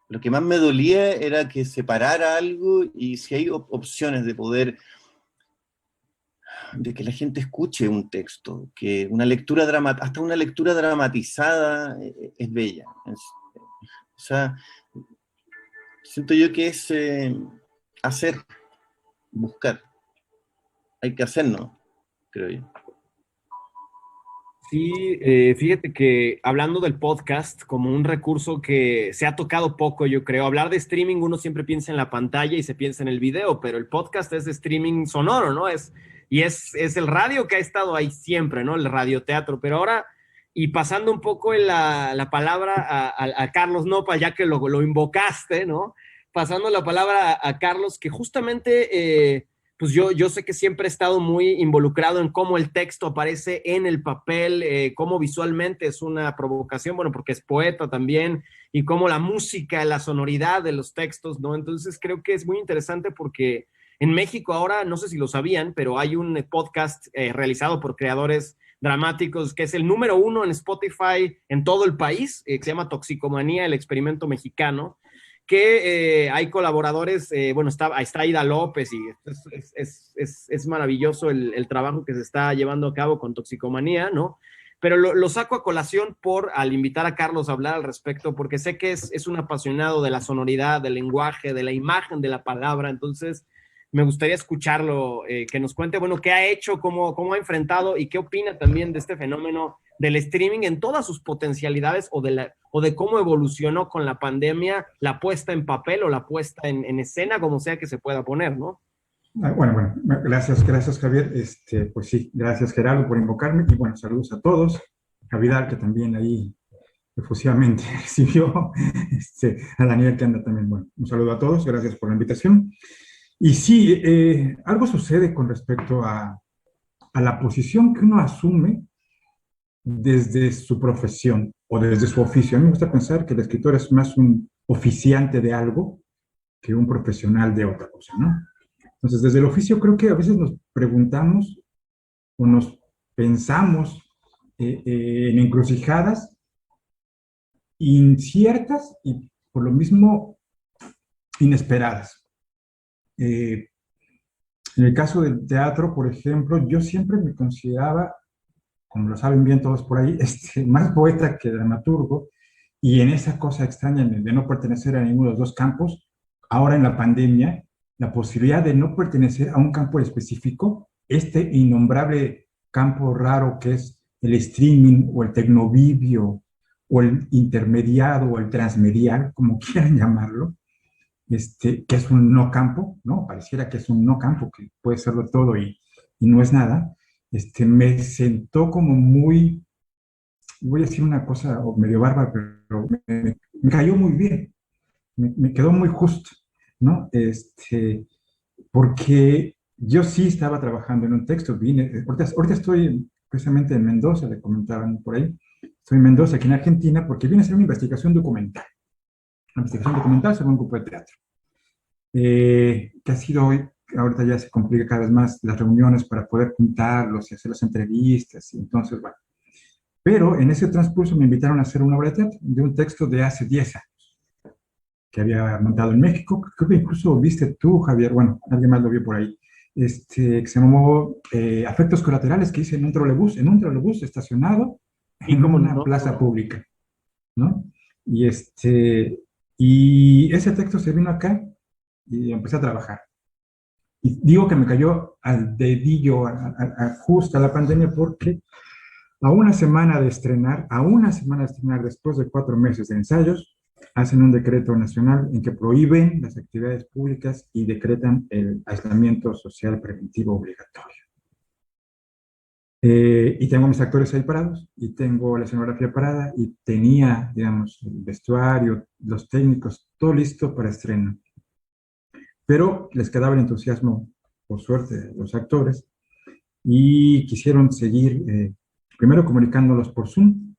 [SPEAKER 7] Lo que más me dolía era que separara algo, y si hay opciones de poder de que la gente escuche un texto, que una lectura hasta una lectura dramatizada es bella. O sea, siento yo que es hacer, buscar. Hay que hacernos, creo yo.
[SPEAKER 3] Sí, fíjate que hablando del podcast como un recurso que se ha tocado poco, yo creo, hablar de streaming uno siempre piensa en la pantalla y se piensa en el video, pero el podcast es de streaming sonoro, ¿no? Es el radio que ha estado ahí siempre, ¿no? El radioteatro, pero ahora, y pasando un poco en la palabra a Carlos Nopa, ya que lo invocaste, ¿no? Pasando la palabra a Carlos, que justamente... pues yo sé que siempre he estado muy involucrado en cómo el texto aparece en el papel, cómo visualmente es una provocación, bueno, porque es poeta también, y cómo la música, la sonoridad de los textos, ¿no? Entonces creo que es muy interesante porque en México ahora, no sé si lo sabían, pero hay un podcast realizado por creadores dramáticos que es el número 1 en Spotify en todo el país, que se llama Toxicomanía, el experimento mexicano, que hay colaboradores, bueno, está Aida López y es maravilloso el trabajo que se está llevando a cabo con Toxicomanía, ¿no? Pero lo saco a colación al invitar a Carlos a hablar al respecto, porque sé que es un apasionado de la sonoridad, del lenguaje, de la imagen, de la palabra, entonces me gustaría escucharlo, que nos cuente, bueno, qué ha hecho, cómo ha enfrentado y qué opina también de este fenómeno del streaming en todas sus potencialidades o de cómo evolucionó con la pandemia la puesta en papel o la puesta en escena, como sea que se pueda poner, ¿no?
[SPEAKER 8] Bueno, gracias Javier. Pues sí, gracias Gerardo por invocarme y bueno, saludos a todos. A Vidal, que también ahí efusivamente recibió, a Daniel, que anda también. Bueno, un saludo a todos, gracias por la invitación. Y sí, algo sucede con respecto a la posición que uno asume desde su profesión o desde su oficio. A mí me gusta pensar que el escritor es más un oficiante de algo que un profesional de otra cosa, ¿no? Entonces, desde el oficio creo que a veces nos preguntamos o nos pensamos en encrucijadas inciertas y por lo mismo inesperadas. En el caso del teatro, por ejemplo, yo siempre me consideraba, como lo saben bien todos por ahí, más poeta que dramaturgo, y en esa cosa extraña de no pertenecer a ninguno de los dos campos, ahora en la pandemia, la posibilidad de no pertenecer a un campo específico, este innombrable campo raro que es el streaming o el tecnovivio o el intermediado o el transmedial, como quieran llamarlo, que es un no campo, ¿no? Pareciera que es un no campo, que puede serlo todo y no es nada. Me sentó como muy, voy a decir una cosa medio bárbara, pero me cayó muy bien, me quedó muy justo, ¿no? Porque yo sí estaba trabajando en un texto, ahorita estoy precisamente en Mendoza, le comentaban por ahí, estoy en Mendoza, aquí en Argentina, porque vine a hacer una investigación documental sobre un grupo de teatro, que ha sido hoy, ahorita ya se complica cada vez más las reuniones para poder juntarlos y hacer las entrevistas, y entonces, bueno. Pero en ese transcurso me invitaron a hacer una obra de teatro, de un texto de hace 10 años, que había montado en México, creo que incluso viste tú, Javier, bueno, alguien más lo vio por ahí, que se llamó Afectos Colaterales, que hice en un trolebús estacionado en una plaza pública, ¿no? Y ese texto se vino acá y empecé a trabajar. Y digo que me cayó al dedillo, justo a la pandemia, porque a una semana de estrenar, después de 4 meses de ensayos, hacen un decreto nacional en que prohíben las actividades públicas y decretan el aislamiento social preventivo obligatorio. Y tengo mis actores ahí parados, y tengo la escenografía parada, y tenía, digamos, el vestuario, los técnicos, todo listo para estreno. Pero les quedaba el entusiasmo, por suerte, los actores, y quisieron seguir, primero comunicándolos por Zoom,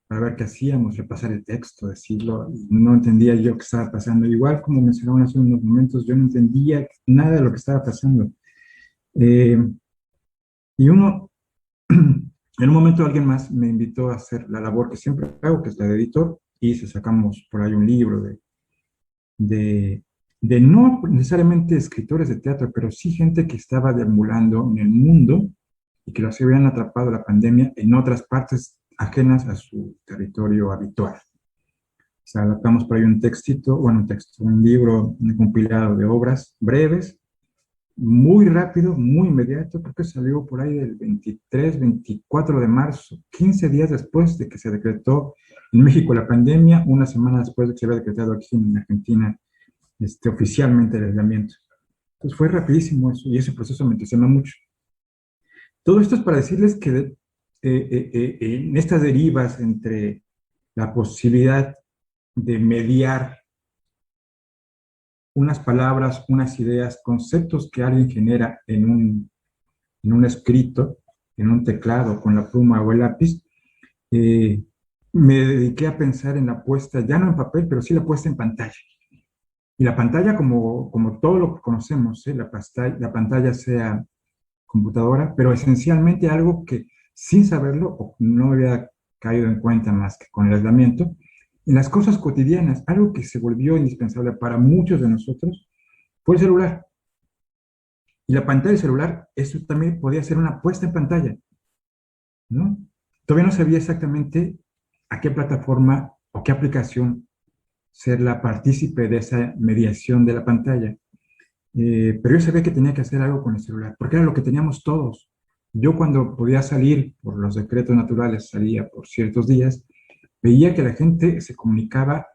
[SPEAKER 8] para ver qué hacíamos, repasar el texto, decirlo, y no entendía yo qué estaba pasando. Igual, como mencionaban hace unos momentos, yo no entendía nada de lo que estaba pasando. Y en un momento alguien más me invitó a hacer la labor que siempre hago, que es la de editor, y sacamos por ahí un libro de de no necesariamente escritores de teatro, pero sí gente que estaba deambulando en el mundo y que los habían atrapado la pandemia en otras partes ajenas a su territorio habitual. O sea, adaptamos por ahí un textito, bueno, un libro, un compilado de obras breves, muy rápido, muy inmediato, creo que salió por ahí del 23, 24 de marzo, 15 días después de que se decretó en México la pandemia, una semana después de que se había decretado aquí en Argentina oficialmente el aislamiento. Entonces fue rapidísimo eso, y ese proceso me entusiasmó mucho. Todo esto es para decirles que en estas derivas entre la posibilidad de mediar unas palabras, unas ideas, conceptos que alguien genera en un escrito, en un teclado, con la pluma o el lápiz, me dediqué a pensar en la puesta, ya no en papel, pero sí la puesta en pantalla. Y la pantalla, como todo lo que conocemos, la pantalla sea computadora, pero esencialmente algo que sin saberlo, o no había caído en cuenta más que con el aislamiento, en las cosas cotidianas, algo que se volvió indispensable para muchos de nosotros, fue el celular. Y la pantalla del celular, eso también podía ser una puesta en pantalla, ¿no? Todavía no sabía exactamente a qué plataforma o qué aplicación ser la partícipe de esa mediación de la pantalla. Pero yo sabía que tenía que hacer algo con el celular, porque era lo que teníamos todos. Yo cuando podía salir por los decretos naturales, salía por ciertos días, veía que la gente se comunicaba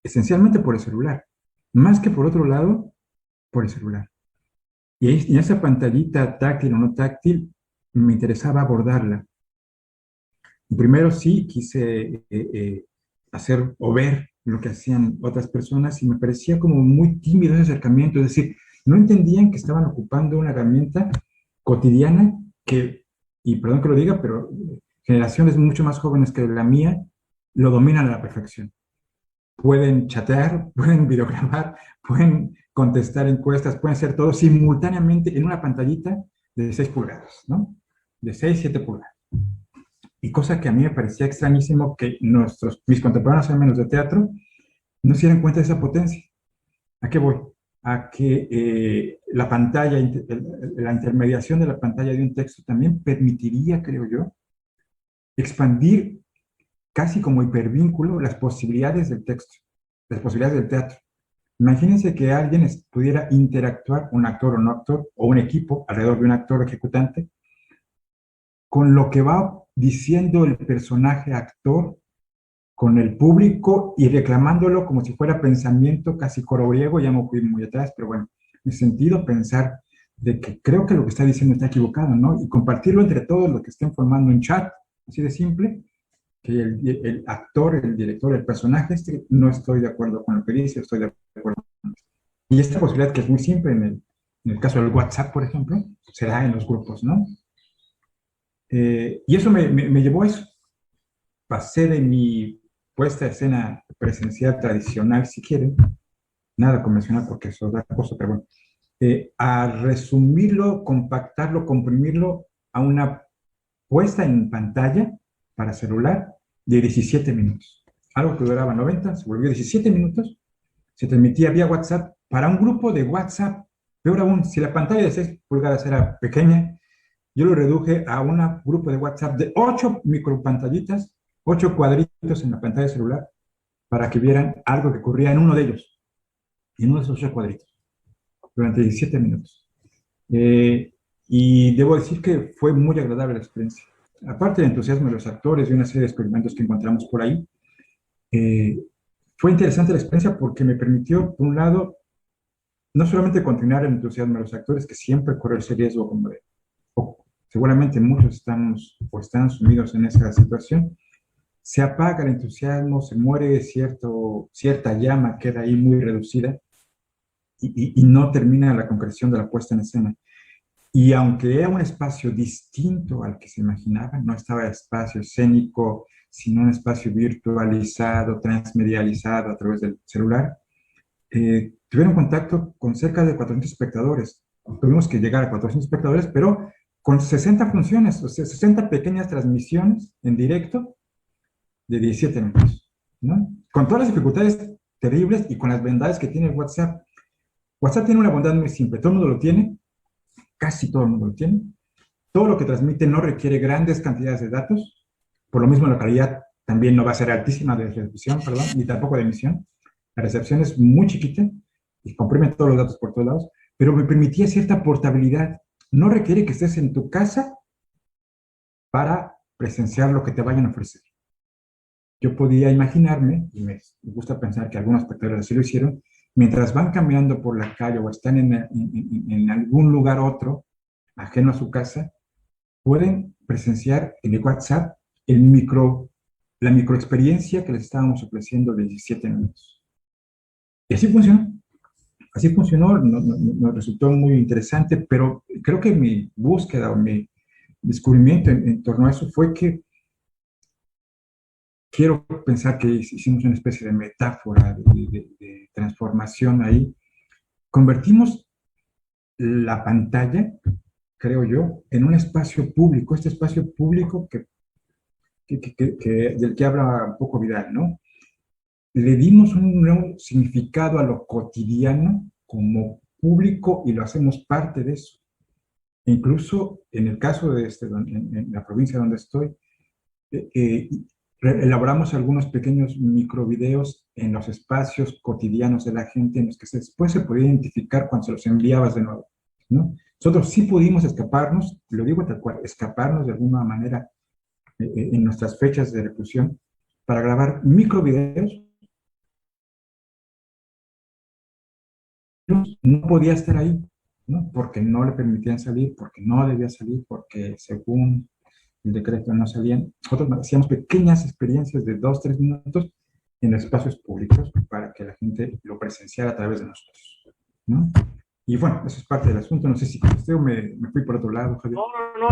[SPEAKER 8] esencialmente por el celular, más que por otro lado, por el celular. Y esa pantallita táctil o no táctil, me interesaba abordarla. Primero sí quise hacer o ver lo que hacían otras personas y me parecía como muy tímido ese acercamiento, es decir, no entendían que estaban ocupando una herramienta cotidiana que, y perdón que lo diga, pero generaciones mucho más jóvenes que la mía lo dominan a la perfección. Pueden chatear, pueden videograbar, pueden contestar encuestas, pueden hacer todo simultáneamente en una pantallita de 6 pulgadas, ¿no? De 6, 7 pulgadas. Y cosa que a mí me parecía extrañísimo que mis contemporáneos, al menos de teatro, no se dieran cuenta de esa potencia. ¿A qué voy? A que la pantalla, la intermediación de la pantalla de un texto también permitiría, creo yo, expandir casi como hipervínculo las posibilidades del texto, las posibilidades del teatro. Imagínense que alguien pudiera interactuar, un actor o no actor, o un equipo alrededor de un actor ejecutante, con lo que va diciendo el personaje actor, con el público y reclamándolo como si fuera pensamiento casi coro griego, ya me fui muy atrás, pero bueno, en sentido pensar de que creo que lo que está diciendo está equivocado, ¿no? Y compartirlo entre todos los que estén formando un chat, así de simple, que el actor, el director, el personaje, no estoy de acuerdo con lo que dice, estoy de acuerdo con esto. Y esta posibilidad que es muy simple en el caso del WhatsApp, por ejemplo, se da en los grupos, ¿no? Y eso me llevó a eso. Pasé de mi puesta de escena presencial tradicional, si quieren, nada convencional porque eso es otra cosa, pero bueno, a resumirlo, compactarlo, comprimirlo a una puesta en pantalla para celular de 17 minutos. Algo que duraba 90, se volvió 17 minutos, se transmitía vía WhatsApp para un grupo de WhatsApp. Peor aún, si la pantalla de 6 pulgadas era pequeña, yo lo reduje a un grupo de WhatsApp de 8 micropantallitas, 8 cuadritos en la pantalla celular, para que vieran algo que ocurría en uno de ellos, en uno de esos 8 cuadritos, durante 17 minutos. Y debo decir que fue muy agradable la experiencia. Aparte del entusiasmo de los actores y una serie de experimentos que encontramos por ahí, fue interesante la experiencia porque me permitió, por un lado, no solamente continuar el entusiasmo de los actores, que siempre corre ese riesgo, como seguramente muchos estamos o están sumidos en esa situación, se apaga el entusiasmo, se muere cierta llama, queda ahí muy reducida y no termina la concreción de la puesta en escena. Y aunque era un espacio distinto al que se imaginaba, no estaba espacio escénico, sino un espacio virtualizado, transmedializado a través del celular, tuvieron contacto con cerca de 400 espectadores. Tuvimos que llegar a 400 espectadores, pero con 60 funciones, o sea, 60 pequeñas transmisiones en directo de 17 minutos, ¿no? Con todas las dificultades terribles y con las bondades que tiene WhatsApp, WhatsApp tiene una bondad muy simple, todo el mundo lo tiene, casi todo el mundo lo tiene. Todo lo que transmite no requiere grandes cantidades de datos, por lo mismo la calidad también no va a ser altísima de recepción, perdón, ni tampoco de emisión. La recepción es muy chiquita y comprime todos los datos por todos lados, pero me permitía cierta portabilidad. No requiere que estés en tu casa para presenciar lo que te vayan a ofrecer. Yo podía imaginarme, y me gusta pensar que algunos espectadores así lo hicieron, mientras van caminando por la calle o están en algún lugar otro, ajeno a su casa, pueden presenciar en el WhatsApp la microexperiencia que les estábamos ofreciendo de 17 minutos. Y así funcionó. Así funcionó, nos resultó muy interesante, pero creo que mi búsqueda o mi descubrimiento en torno a eso fue que quiero pensar que hicimos una especie de metáfora, de transformación ahí. Convertimos la pantalla, creo yo, en un espacio público, este espacio público del que habla un poco Vidal, ¿no? Le dimos un nuevo significado a lo cotidiano como público y lo hacemos parte de eso. Incluso en el caso de en la provincia donde estoy, elaboramos algunos pequeños microvideos en los espacios cotidianos de la gente en los que después se podía identificar cuando se los enviabas de nuevo, ¿no? Nosotros sí pudimos escaparnos, lo digo tal cual, escaparnos de alguna manera en nuestras fechas de reclusión para grabar microvideos. No podía estar ahí, ¿no? Porque no le permitían salir, porque no debía salir, porque según el decreto no salían. Nosotros hacíamos pequeñas experiencias de 2-3 minutos en espacios públicos para que la gente lo presenciara a través de nosotros, ¿no? Y bueno, eso es parte del asunto. No sé si contesté o me fui por otro lado, Javier.
[SPEAKER 3] No,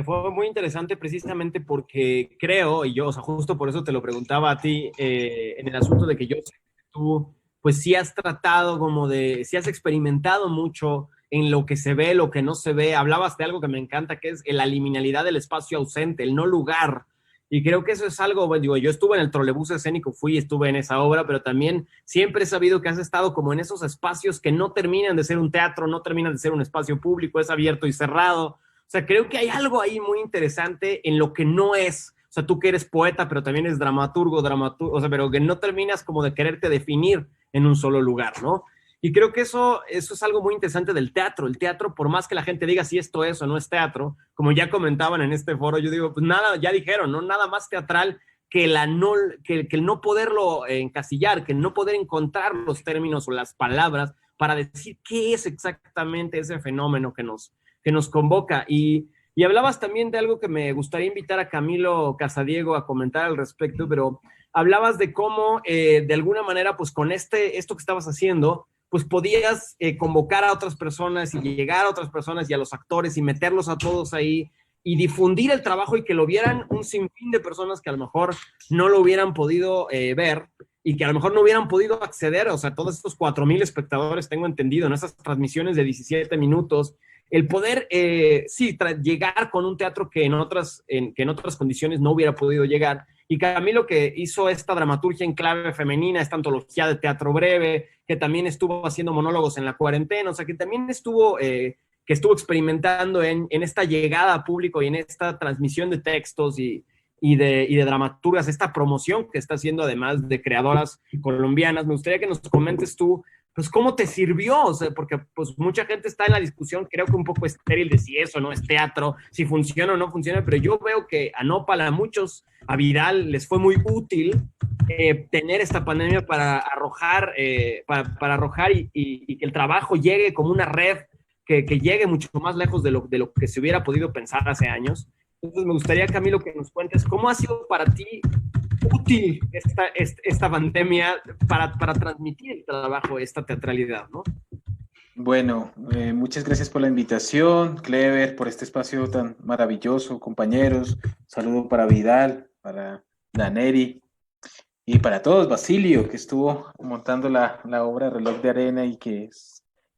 [SPEAKER 3] fue muy interesante precisamente porque creo, y yo, o sea, justo por eso te lo preguntaba a ti, en el asunto de que yo sé que tú, pues sí has tratado como sí has experimentado mucho en lo que se ve, lo que no se ve. Hablabas de algo que me encanta, que es la liminalidad del espacio ausente, el no lugar. Y creo que eso es algo, bueno, digo, yo estuve en el trolebús escénico, estuve en esa obra, pero también siempre he sabido que has estado como en esos espacios que no terminan de ser un teatro, no terminan de ser un espacio público, es abierto y cerrado. O sea, creo que hay algo ahí muy interesante en lo que no es. O sea, tú que eres poeta, pero también eres dramaturgo, o sea, pero que no terminas como de quererte definir en un solo lugar, ¿no? Y creo que eso es algo muy interesante del teatro. El teatro, por más que la gente diga si esto es o no es teatro, como ya comentaban en este foro, yo digo, pues nada, ya dijeron, ¿no? Nada más teatral que el no poderlo encasillar, que el no poder encontrar los términos o las palabras para decir qué es exactamente ese fenómeno que nos convoca. Y hablabas también de algo que me gustaría invitar a Camilo Casadiego a comentar al respecto, pero hablabas de cómo, de alguna manera, pues con esto que estabas haciendo, pues podías convocar a otras personas y llegar a otras personas y a los actores y meterlos a todos ahí y difundir el trabajo y que lo vieran un sinfín de personas que a lo mejor no lo hubieran podido ver y que a lo mejor no hubieran podido acceder, o sea, todos estos 4,000 espectadores, tengo entendido, en esas transmisiones de 17 minutos, el poder, llegar con un teatro que en otras condiciones no hubiera podido llegar. Y Camilo, que hizo esta dramaturgia en clave femenina, esta antología de teatro breve, que también estuvo haciendo monólogos en la cuarentena, o sea, que también estuvo experimentando en esta llegada a público y en esta transmisión de textos y de dramaturgas, esta promoción que está haciendo además de creadoras colombianas. Me gustaría que nos comentes tú, pues, ¿cómo te sirvió? O sea, porque pues mucha gente está en la discusión, creo que un poco estéril de si eso no es teatro, si funciona o no funciona, pero yo veo que a Nopal, a muchos, a Vidal, les fue muy útil tener esta pandemia para arrojar, y que el trabajo llegue como una red que llegue mucho más lejos de lo que se hubiera podido pensar hace años. Entonces me gustaría, Camilo, que nos cuentes cómo ha sido para ti útil esta pandemia para transmitir el trabajo, esta teatralidad, ¿no?
[SPEAKER 9] Bueno, muchas gracias por la invitación, Clever, por este espacio tan maravilloso, compañeros. Un saludo para Vidal, para Daneri y para todos, Basilio, que estuvo montando la obra Reloj de Arena y que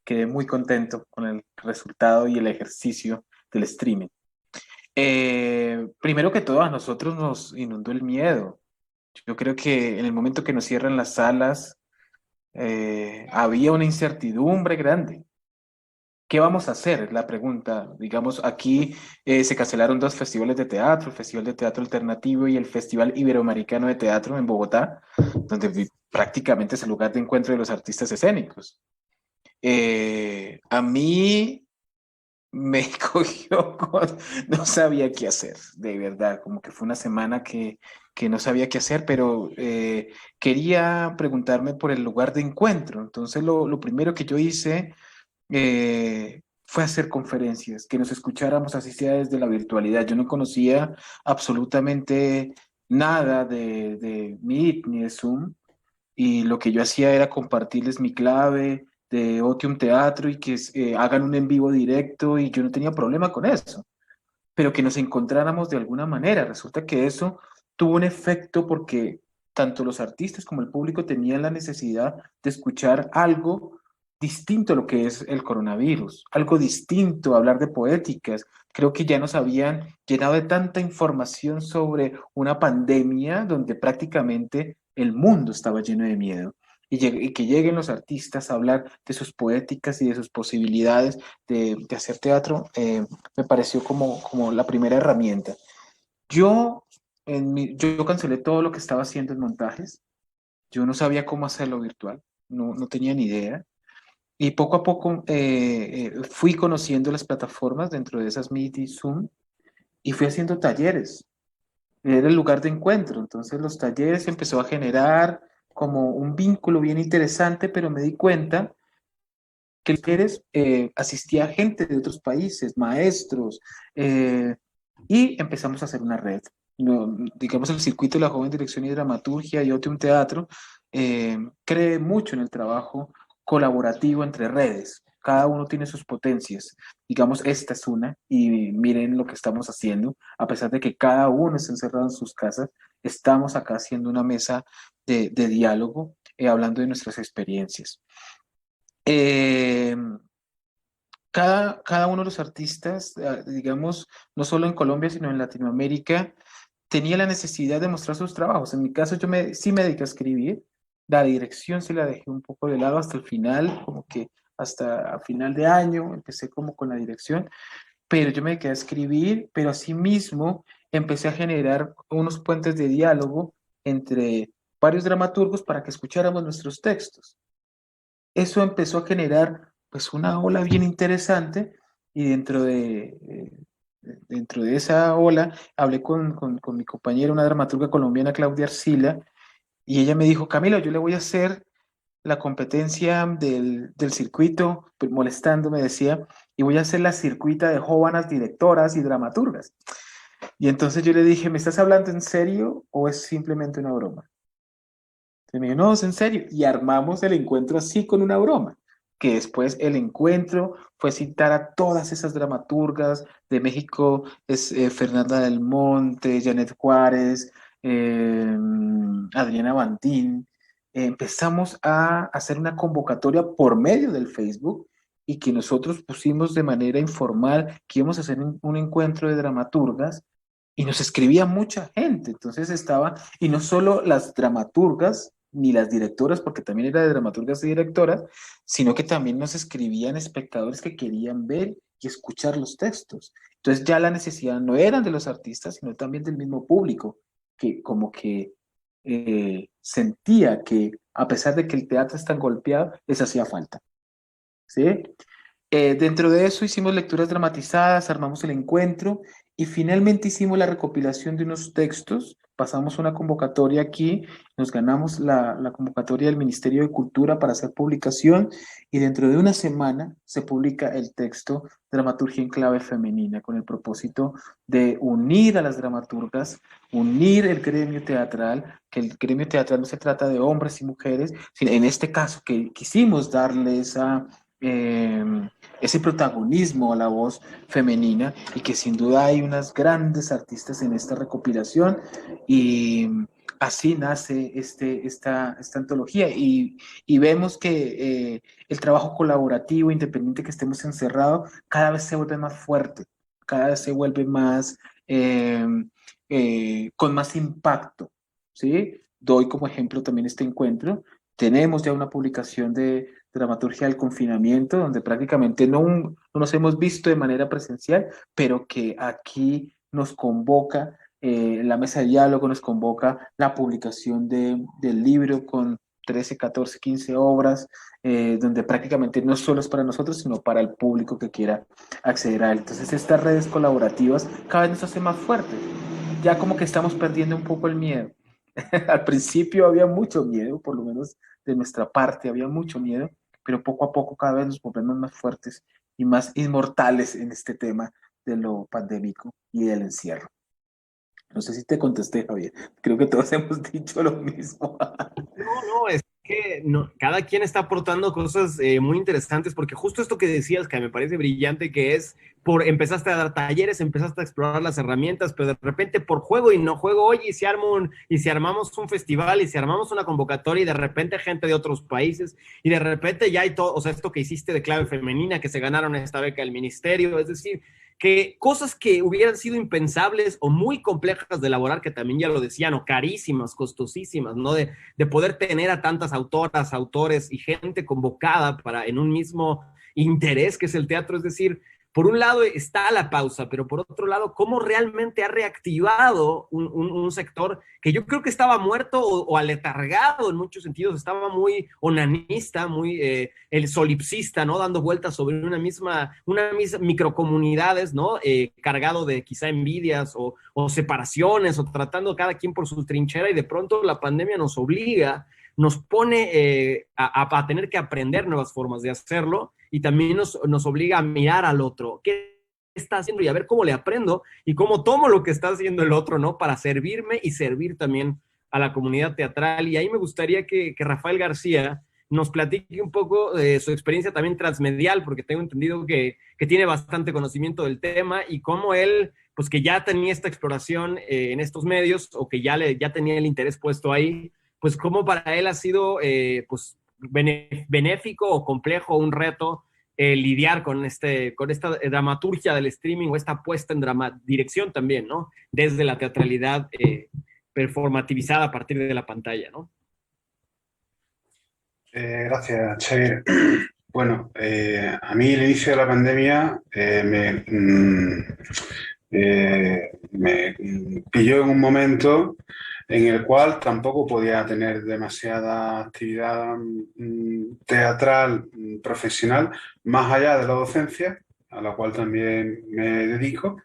[SPEAKER 9] quedé muy contento con el resultado y el ejercicio del streaming. Primero que todo, a nosotros nos inundó el miedo. Yo creo que en el momento que nos cierran las salas, había una incertidumbre grande. ¿Qué vamos a hacer? Es la pregunta. Digamos, aquí se cancelaron 2 festivales de teatro, el Festival de Teatro Alternativo y el Festival Iberoamericano de Teatro en Bogotá, donde prácticamente es el lugar de encuentro de los artistas escénicos. A mí me cogió no sabía qué hacer, de verdad, como que fue una semana que no sabía qué hacer, pero quería preguntarme por el lugar de encuentro. Entonces, lo primero que yo hice fue hacer conferencias, que nos escucháramos así sea desde la virtualidad. Yo no conocía absolutamente nada de Meet ni de Zoom, y lo que yo hacía era compartirles mi clave de Otium Teatro y que hagan un en vivo directo, y yo no tenía problema con eso, pero que nos encontráramos de alguna manera. Resulta que eso tuvo un efecto porque tanto los artistas como el público tenían la necesidad de escuchar algo distinto a lo que es el coronavirus, algo distinto, hablar de poéticas. Creo que ya nos habían llenado de tanta información sobre una pandemia donde prácticamente el mundo estaba lleno de miedo. Y que lleguen los artistas a hablar de sus poéticas y de sus posibilidades de hacer teatro, me pareció como la primera herramienta. Yo, yo cancelé todo lo que estaba haciendo en montajes. Yo no sabía cómo hacerlo virtual, no tenía ni idea. Y poco a poco fui conociendo las plataformas dentro de esas Meet y Zoom, y fui haciendo talleres. Era el lugar de encuentro. Entonces los talleres empezó a generar como un vínculo bien interesante, pero me di cuenta que los talleres asistía gente de otros países, maestros, y empezamos a hacer una red. Digamos, el circuito de la joven dirección y dramaturgia y Otium Teatro cree mucho en el trabajo colaborativo entre redes. Cada uno tiene sus potencias. Digamos, esta es una, y miren lo que estamos haciendo. A pesar de que cada uno está encerrado en sus casas, estamos acá haciendo una mesa de diálogo, hablando de nuestras experiencias. Cada uno de los artistas, digamos, no solo en Colombia, sino en Latinoamérica, tenía la necesidad de mostrar sus trabajos. En mi caso, sí me dediqué a escribir. La dirección sí la dejé un poco de lado hasta el final, como que hasta final de año empecé como con la dirección, pero yo me dediqué a escribir, pero asimismo empecé a generar unos puentes de diálogo entre varios dramaturgos para que escucháramos nuestros textos. Eso empezó a generar pues una ola bien interesante, y dentro de esa ola hablé con mi compañera, una dramaturga colombiana, Claudia Arcila, y ella me dijo: Camilo, yo le voy a hacer la competencia del circuito, pues, molestando me decía, y voy a hacer la circuita de jóvenes directoras y dramaturgas. Y entonces yo le dije: ¿me estás hablando en serio o es simplemente una broma? Y me dijo: no, es en serio. Y armamos el encuentro así, con una broma, que después el encuentro fue citar a todas esas dramaturgas de México. Es Fernanda del Monte, Janet Juárez, Adriana Bantín. Empezamos a hacer una convocatoria por medio del Facebook, y que nosotros pusimos de manera informal que íbamos a hacer un encuentro de dramaturgas, y nos escribía mucha gente. Entonces estaba, y no solo las dramaturgas ni las directoras, porque también era de dramaturgas y directoras, sino que también nos escribían espectadores que querían ver y escuchar los textos. Entonces ya la necesidad no era de los artistas, sino también del mismo público, que como que sentía que a pesar de que el teatro está golpeado, les hacía falta. ¿Sí? Dentro de eso hicimos lecturas dramatizadas, armamos el encuentro, y finalmente hicimos la recopilación de unos textos. Pasamos una convocatoria aquí, nos ganamos la convocatoria del Ministerio de Cultura para hacer publicación, y dentro de una semana se publica el texto Dramaturgia en clave femenina, con el propósito de unir a las dramaturgas, unir el gremio teatral, que el gremio teatral no se trata de hombres y mujeres, sino en este caso que quisimos darle ese protagonismo a la voz femenina, y que sin duda hay unas grandes artistas en esta recopilación, y así nace esta antología, y vemos que el trabajo colaborativo, independiente que estemos encerrados, cada vez se vuelve más fuerte, cada vez se vuelve más, con más impacto, ¿sí? Doy como ejemplo también este encuentro, tenemos ya una publicación de dramaturgia del confinamiento, donde prácticamente no nos hemos visto de manera presencial, pero que aquí nos convoca, la mesa de diálogo nos convoca la publicación del libro con 13, 14, 15 obras, donde prácticamente no solo es para nosotros, sino para el público que quiera acceder a él. Entonces estas redes colaborativas cada vez nos hacen más fuertes. Ya como que estamos perdiendo un poco el miedo. Al principio había mucho miedo, por lo menos de nuestra parte había mucho miedo, pero poco a poco cada vez nos volvemos más fuertes y más inmortales en este tema de lo pandémico y del encierro. No sé si te contesté, Javier. Creo que todos hemos dicho lo mismo.
[SPEAKER 3] No, es que cada quien está aportando cosas muy interesantes, porque justo esto que decías, que me parece brillante, que es, empezaste a dar talleres, empezaste a explorar las herramientas, pero de repente por juego y no juego, oye, y si armamos un festival, y si armamos una convocatoria, y de repente gente de otros países, y de repente ya hay todo, o sea, esto que hiciste de clave femenina, que se ganaron esta beca del ministerio, es decir, que cosas que hubieran sido impensables o muy complejas de elaborar, que también ya lo decían, o carísimas, costosísimas, ¿no? De poder tener a tantas autoras, autores y gente convocada en un mismo interés que es el teatro. Es decir, por un lado está la pausa, pero por otro lado, cómo realmente ha reactivado un sector que yo creo que estaba muerto o aletargado en muchos sentidos, estaba muy onanista, muy el solipsista, ¿no? Dando vueltas sobre una misma microcomunidades, ¿no? Cargado de quizá envidias o separaciones, o tratando cada quien por su trinchera, y de pronto la pandemia nos obliga, nos pone a tener que aprender nuevas formas de hacerlo, y también nos obliga a mirar al otro. ¿Qué está haciendo? Y a ver cómo le aprendo y cómo tomo lo que está haciendo el otro, ¿no? Para servirme y servir también a la comunidad teatral. Y ahí me gustaría que Rafael García nos platique un poco de su experiencia también transmedial, porque tengo entendido que tiene bastante conocimiento del tema, y cómo él, pues que ya tenía esta exploración en estos medios, o que ya tenía el interés puesto ahí, pues cómo para él ha sido pues benéfico o complejo, un reto, lidiar con esta dramaturgia del streaming, o esta puesta en dirección también, ¿no? Desde la teatralidad performativizada a partir de la pantalla, ¿no?
[SPEAKER 10] Gracias, Che. Bueno, a mí el inicio de la pandemia me pilló en un momento en el cual tampoco podía tener demasiada actividad teatral profesional, más allá de la docencia, a la cual también me dedico.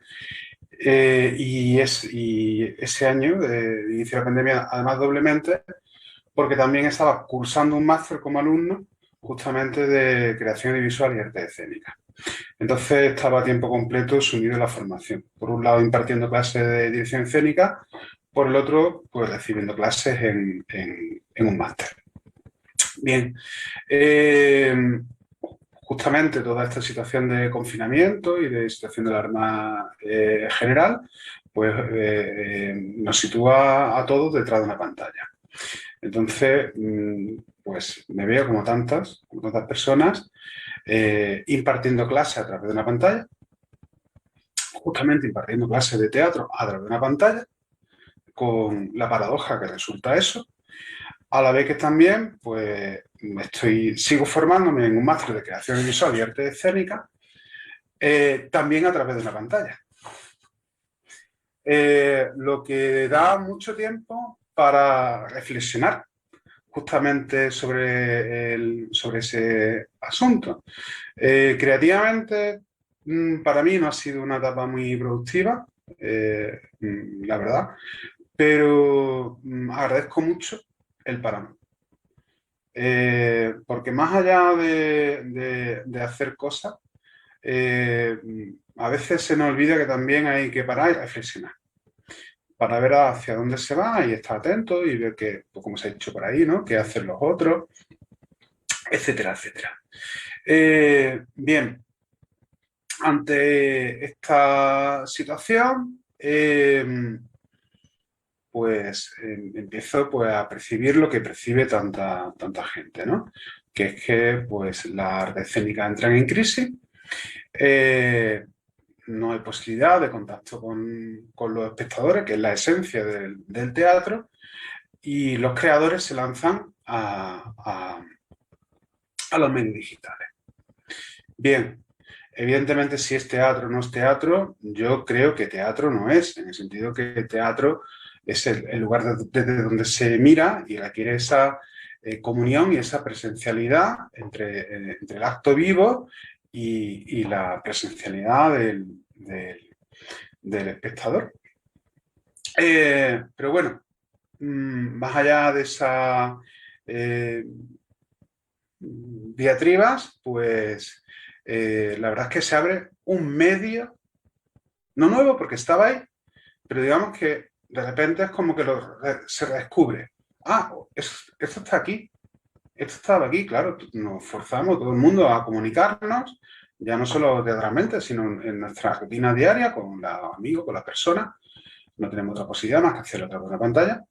[SPEAKER 10] Y ese año de inicio de la pandemia, además doblemente, porque también estaba cursando un máster como alumno justamente de creación audiovisual y arte escénica. Entonces estaba a tiempo completo sumido en la formación. Por un lado impartiendo clases de dirección escénica, por el otro pues recibiendo clases en un máster. Bien, justamente toda esta situación de confinamiento y de situación de alarma general pues nos sitúa a todos detrás de una pantalla. Entonces, pues me veo como tantas personas impartiendo clases a través de una pantalla, justamente impartiendo clases de teatro a través de una pantalla, con la paradoja que resulta eso, a la vez que también pues sigo formándome en un máster de creación visual y arte escénica, también a través de una pantalla. Lo que da mucho tiempo para reflexionar justamente sobre ese asunto. Creativamente, para mí no ha sido una etapa muy productiva, la verdad, pero agradezco mucho el parón. Porque más allá de hacer cosas, a veces se nos olvida que también hay que parar y reflexionar para ver hacia dónde se va y estar atento y ver que, pues como se ha dicho por ahí, ¿no? Qué hacen los otros, etcétera, etcétera. Bien, ante esta situación, pues empiezo pues, a percibir lo que percibe tanta gente, ¿no? Que es que pues, las artes escénicas entran en crisis, no hay posibilidad de contacto con los espectadores, que es la esencia del teatro, y los creadores se lanzan a los medios digitales. Bien, evidentemente si es teatro o no es teatro, yo creo que teatro no es, en el sentido que teatro es el lugar desde donde se mira y requiere esa comunión y esa presencialidad entre el acto vivo y la presencialidad del espectador. Pero bueno, más allá de esas diatribas, pues la verdad es que se abre un medio, no nuevo porque estaba ahí, pero digamos que de repente es como que se redescubre. Ah, esto está aquí, esto estaba aquí, claro, nos forzamos todo el mundo a comunicarnos, ya no solo teatralmente, sino en nuestra rutina diaria, con los amigos, con las personas. No tenemos otra posibilidad más que hacerlo a través de una pantalla.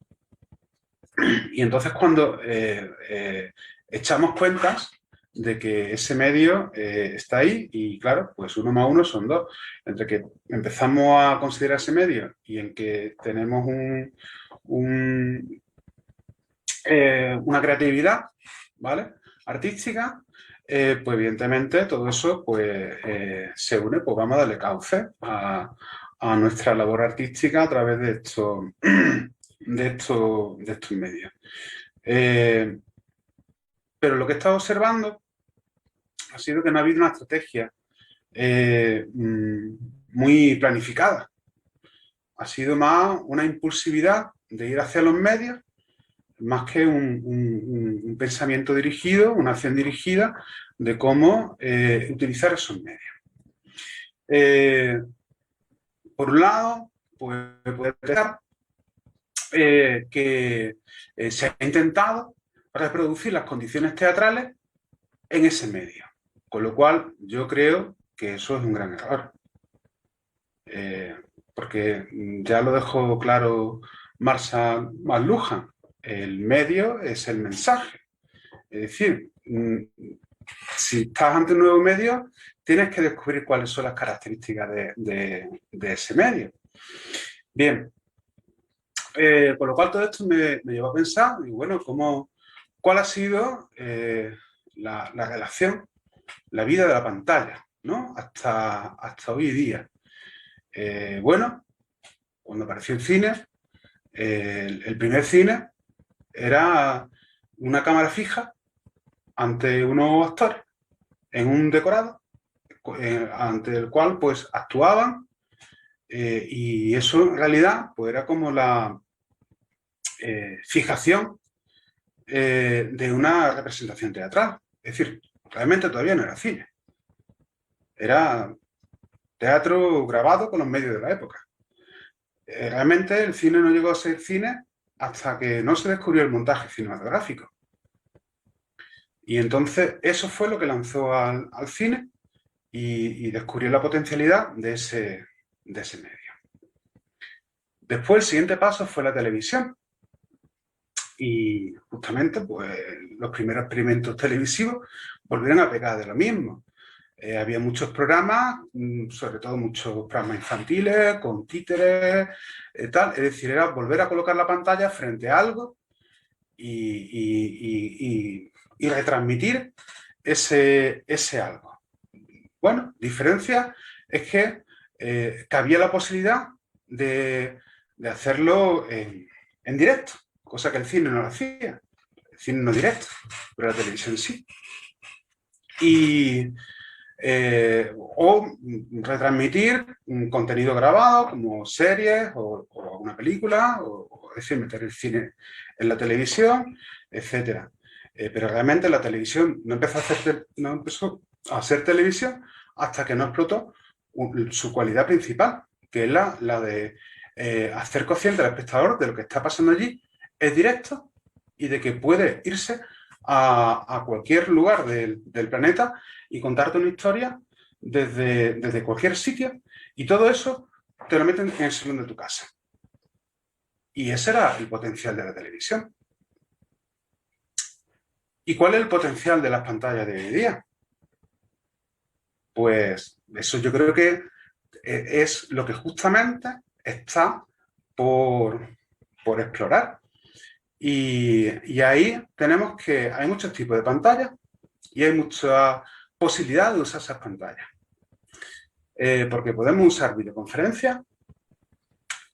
[SPEAKER 10] Y entonces cuando echamos cuentas de que ese medio está ahí y claro, pues 1 más 1 son 2. Entre que empezamos a considerar ese medio y en que tenemos una creatividad, ¿vale?, artística, pues evidentemente todo eso pues, se une, pues vamos a darle cauce a nuestra labor artística a través de estos medios. Pero lo que he estado observando ha sido que no ha habido una estrategia muy planificada. Ha sido más una impulsividad de ir hacia los medios, más que un pensamiento dirigido, una acción dirigida de cómo utilizar esos medios. Por un lado, pues, puede pensar que se ha intentado reproducir las condiciones teatrales en ese medio, con lo cual yo creo que eso es un gran error. Porque ya lo dejó claro Marshall McLuhan, el medio es el mensaje. Es decir, si estás ante un nuevo medio, tienes que descubrir cuáles son las características de ese medio. Bien, con lo cual todo esto me llevó a pensar, y bueno, ¿cuál ha sido la relación, la vida de la pantalla, ¿no?, hasta hoy día? Bueno, cuando apareció el cine, el primer cine era una cámara fija ante unos actores en un decorado ante el cual pues actuaban y eso en realidad pues era como la fijación de una representación teatral. Es decir, realmente todavía no era cine. Era teatro grabado con los medios de la época. Realmente el cine no llegó a ser cine hasta que no se descubrió el montaje cinematográfico. Y entonces eso fue lo que lanzó al cine y descubrió la potencialidad de ese medio. Después el siguiente paso fue la televisión. Y justamente pues, los primeros experimentos televisivos volvieron a pecar de lo mismo. Había muchos programas, sobre todo muchos programas infantiles, con títeres, tal. Es decir, era volver a colocar la pantalla frente a algo y retransmitir ese algo. Bueno, diferencia es que cabía la posibilidad de hacerlo en directo, cosa que el cine no lo hacía. El cine no directo, pero la televisión sí. O retransmitir un contenido grabado como series o una película, o es decir, meter el cine en la televisión, etc. Pero realmente la televisión no empezó a hacer televisión hasta que no explotó su cualidad principal, que es la de hacer consciente al espectador de lo que está pasando allí, es directo y de que puede irse a cualquier lugar del planeta y contarte una historia desde cualquier sitio, y todo eso te lo meten en el salón de tu casa. Y ese era el potencial de la televisión. ¿Y cuál es el potencial de las pantallas de hoy en día? Pues eso yo creo que es lo que justamente está por explorar. Y ahí tenemos que hay muchos tipos de pantallas y hay mucha posibilidad de usar esas pantallas. Porque podemos usar videoconferencias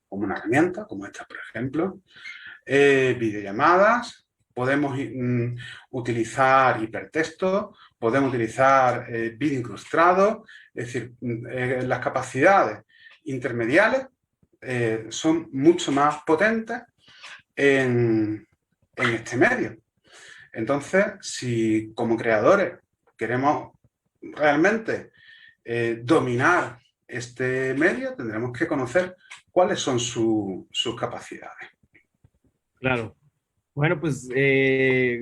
[SPEAKER 10] como una herramienta, como esta, por ejemplo, videollamadas, podemos utilizar hipertexto, podemos utilizar vídeo incrustado, es decir, las capacidades intermediales son mucho más potentes en este medio. Entonces, si como creadores queremos realmente dominar este medio, tendremos que conocer cuáles son sus capacidades.
[SPEAKER 3] Claro. Bueno, pues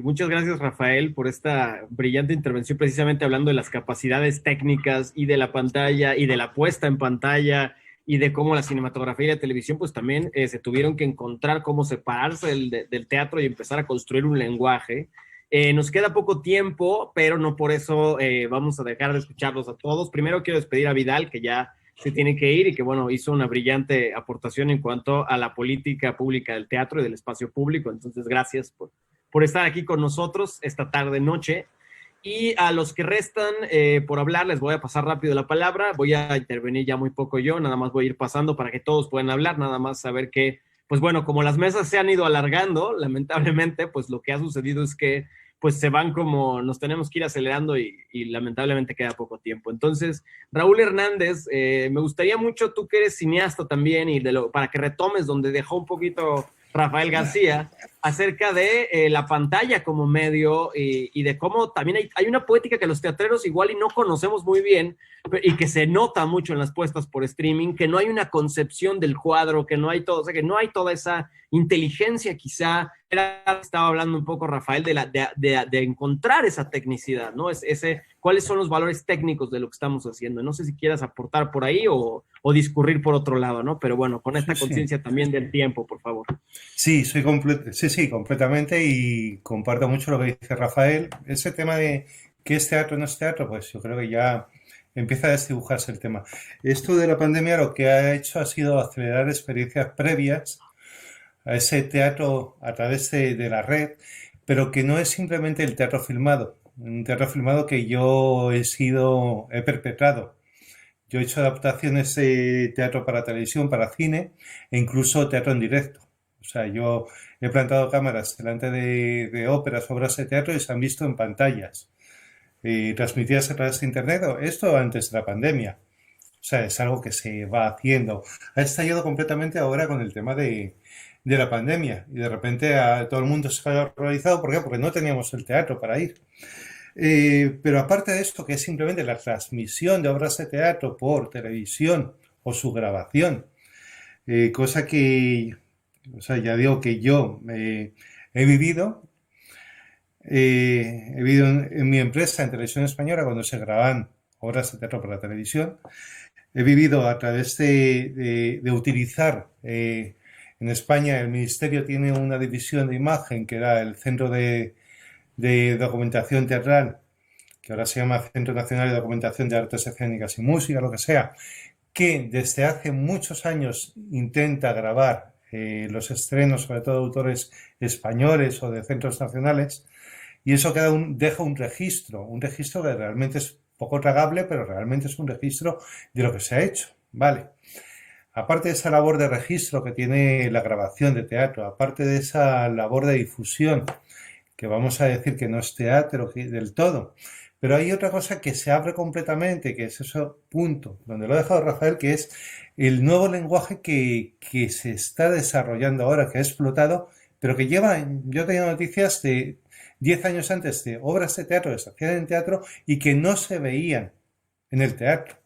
[SPEAKER 3] muchas gracias, Rafael, por esta brillante intervención, precisamente hablando de las capacidades técnicas y de la pantalla y de la puesta en pantalla y de cómo la cinematografía y la televisión pues también se tuvieron que encontrar cómo separarse del teatro y empezar a construir un lenguaje. Nos queda poco tiempo, pero no por eso vamos a dejar de escucharlos a todos. Primero quiero despedir a Vidal, que ya se tiene que ir y que, bueno, hizo una brillante aportación en cuanto a la política pública del teatro y del espacio público. Entonces, gracias por estar aquí con nosotros esta tarde-noche. Y a los que restan por hablar, les voy a pasar rápido la palabra. Voy a intervenir ya muy poco yo, nada más voy a ir pasando para que todos puedan hablar, nada más saber que, pues bueno, como las mesas se han ido alargando, lamentablemente, pues lo que ha sucedido es que pues se van como, nos tenemos que ir acelerando y lamentablemente queda poco tiempo. Entonces, Raúl Hernández, me gustaría mucho, tú que eres cineasta también, y para que retomes donde dejó un poquito Rafael García, acerca de la pantalla como medio y de cómo también hay una poética que los teatreros igual y no conocemos muy bien y que se nota mucho en las puestas por streaming, que no hay una concepción del cuadro, que no hay todo, o sea, que no hay toda esa inteligencia quizá. Estaba hablando un poco Rafael de encontrar esa tecnicidad, ¿no? ¿Cuáles son los valores técnicos de lo que estamos haciendo? No sé si quieras aportar por ahí o discurrir por otro lado, ¿no? Pero bueno, con esta conciencia también del tiempo, por favor.
[SPEAKER 11] Sí, sí, completamente, y comparto mucho lo que dice Rafael. Ese tema de qué es teatro o no es teatro, pues yo creo que ya empieza a desdibujarse el tema. Esto de la pandemia lo que ha hecho ha sido acelerar experiencias previas a ese teatro a través de la red, pero que no es simplemente el teatro filmado. Un teatro filmado que yo he perpetrado. Yo he hecho adaptaciones de teatro para televisión, para cine e incluso teatro en directo. O sea, yo he plantado cámaras delante de óperas, obras de teatro y se han visto en pantallas transmitidas a través de internet. Esto antes de la pandemia. O sea, es algo que se va haciendo. Ha estallado completamente ahora con el tema de la pandemia y de repente todo el mundo se ha horrorizado. ¿Por qué? Porque no teníamos el teatro para ir. Pero aparte de esto, que es simplemente la transmisión de obras de teatro por televisión o su grabación, cosa que, o sea, ya digo que yo he vivido en mi empresa en Televisión Española cuando se graban obras de teatro para televisión. He vivido a través de utilizar, en España el Ministerio tiene una división de imagen que era el Centro de Documentación Teatral, que ahora se llama Centro Nacional de Documentación de Artes Escénicas y Música, lo que sea, que desde hace muchos años intenta grabar los estrenos, sobre todo de autores españoles o de centros nacionales, y eso deja un registro que realmente es poco tragable, pero realmente es un registro de lo que se ha hecho, ¿vale? Aparte de esa labor de registro que tiene la grabación de teatro, aparte de esa labor de difusión, que vamos a decir que no es teatro del todo, pero hay otra cosa que se abre completamente, que es ese punto, donde lo ha dejado Rafael, que es el nuevo lenguaje que se está desarrollando ahora, que ha explotado, pero que yo tenía noticias de 10 años antes de obras de teatro que se hacían en teatro y que no se veían en el teatro,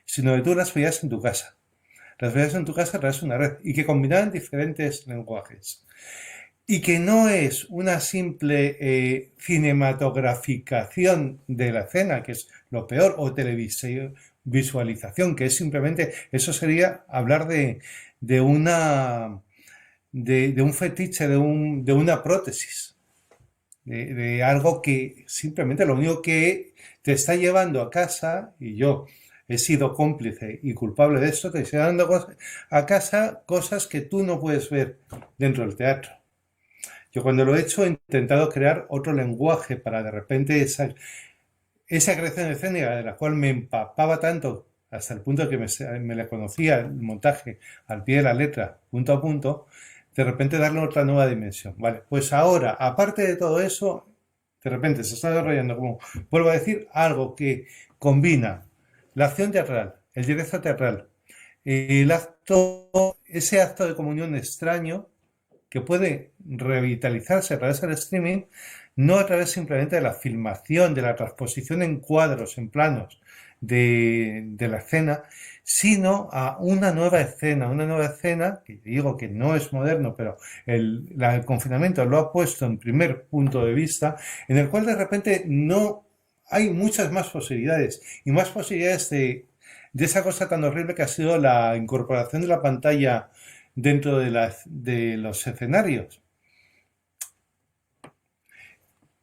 [SPEAKER 11] sino que tú las veías en tu casa. Las veías en tu casa a través de una red y que combinaban diferentes lenguajes. Y que no es una simple cinematograficación de la escena, que es lo peor, o visualización, que es simplemente, eso sería hablar de un fetiche, de una prótesis, de algo que simplemente lo único que te está llevando a casa, y yo he sido cómplice y culpable de esto, te está llevando a casa cosas que tú no puedes ver dentro del teatro. Yo cuando lo he hecho he intentado crear otro lenguaje para de repente esa creación escénica de la cual me empapaba tanto hasta el punto de que me la conocía el montaje al pie de la letra, punto a punto, de repente darle otra nueva dimensión. Vale, pues ahora, aparte de todo eso, de repente se está desarrollando, como vuelvo a decir, algo que combina la acción teatral, el directo teatral, ese acto de comunión extraño que puede revitalizarse a través del streaming, no a través simplemente de la filmación, de la transposición en cuadros, en planos de la escena, sino a una nueva escena, que digo que no es moderno, pero el confinamiento lo ha puesto en primer punto de vista, en el cual de repente no hay muchas más posibilidades, y más posibilidades de esa cosa tan horrible que ha sido la incorporación de la pantalla dentro de los escenarios,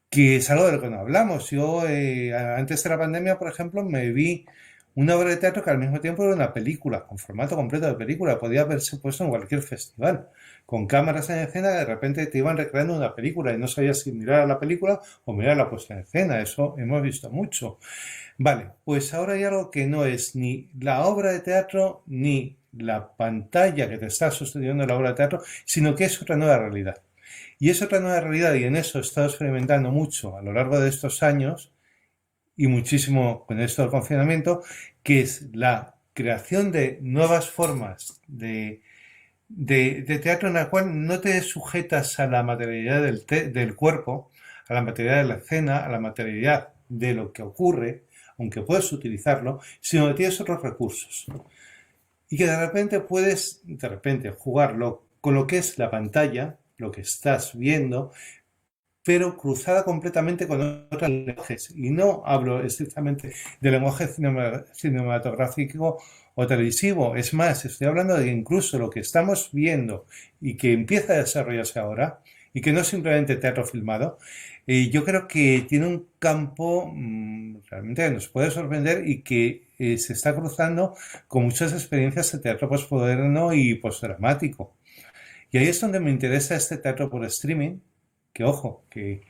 [SPEAKER 11] que es algo de lo que no hablamos. Yo, antes de la pandemia, por ejemplo, me vi una obra de teatro que al mismo tiempo era una película, con formato completo de película, podía haberse puesto en cualquier festival, con cámaras en escena, de repente te iban recreando una película y no sabías si mirar a la película o mirar la puesta en escena. Eso hemos visto mucho. Vale, pues ahora hay algo que no es ni la obra de teatro ni la pantalla que te está sucediendo la obra de teatro, sino que es otra nueva realidad. Y es otra nueva realidad, y en eso he estado experimentando mucho a lo largo de estos años, y muchísimo con esto del confinamiento, que es la creación de nuevas formas de teatro en la cual no te sujetas a la materialidad del cuerpo, a la materialidad de la escena, a la materialidad de lo que ocurre, aunque puedes utilizarlo, sino que tienes otros recursos. Y que de repente puedes, jugarlo con lo que es la pantalla, lo que estás viendo, pero cruzada completamente con otros lenguajes. Y no hablo estrictamente de lenguaje cinematográfico o televisivo. Es más, estoy hablando de incluso lo que estamos viendo y que empieza a desarrollarse ahora, y que no es simplemente teatro filmado, yo creo que tiene un campo realmente que nos puede sorprender y que se está cruzando con muchas experiencias de teatro postmoderno y postdramático. Y ahí es donde me interesa este teatro por streaming, que ojo, que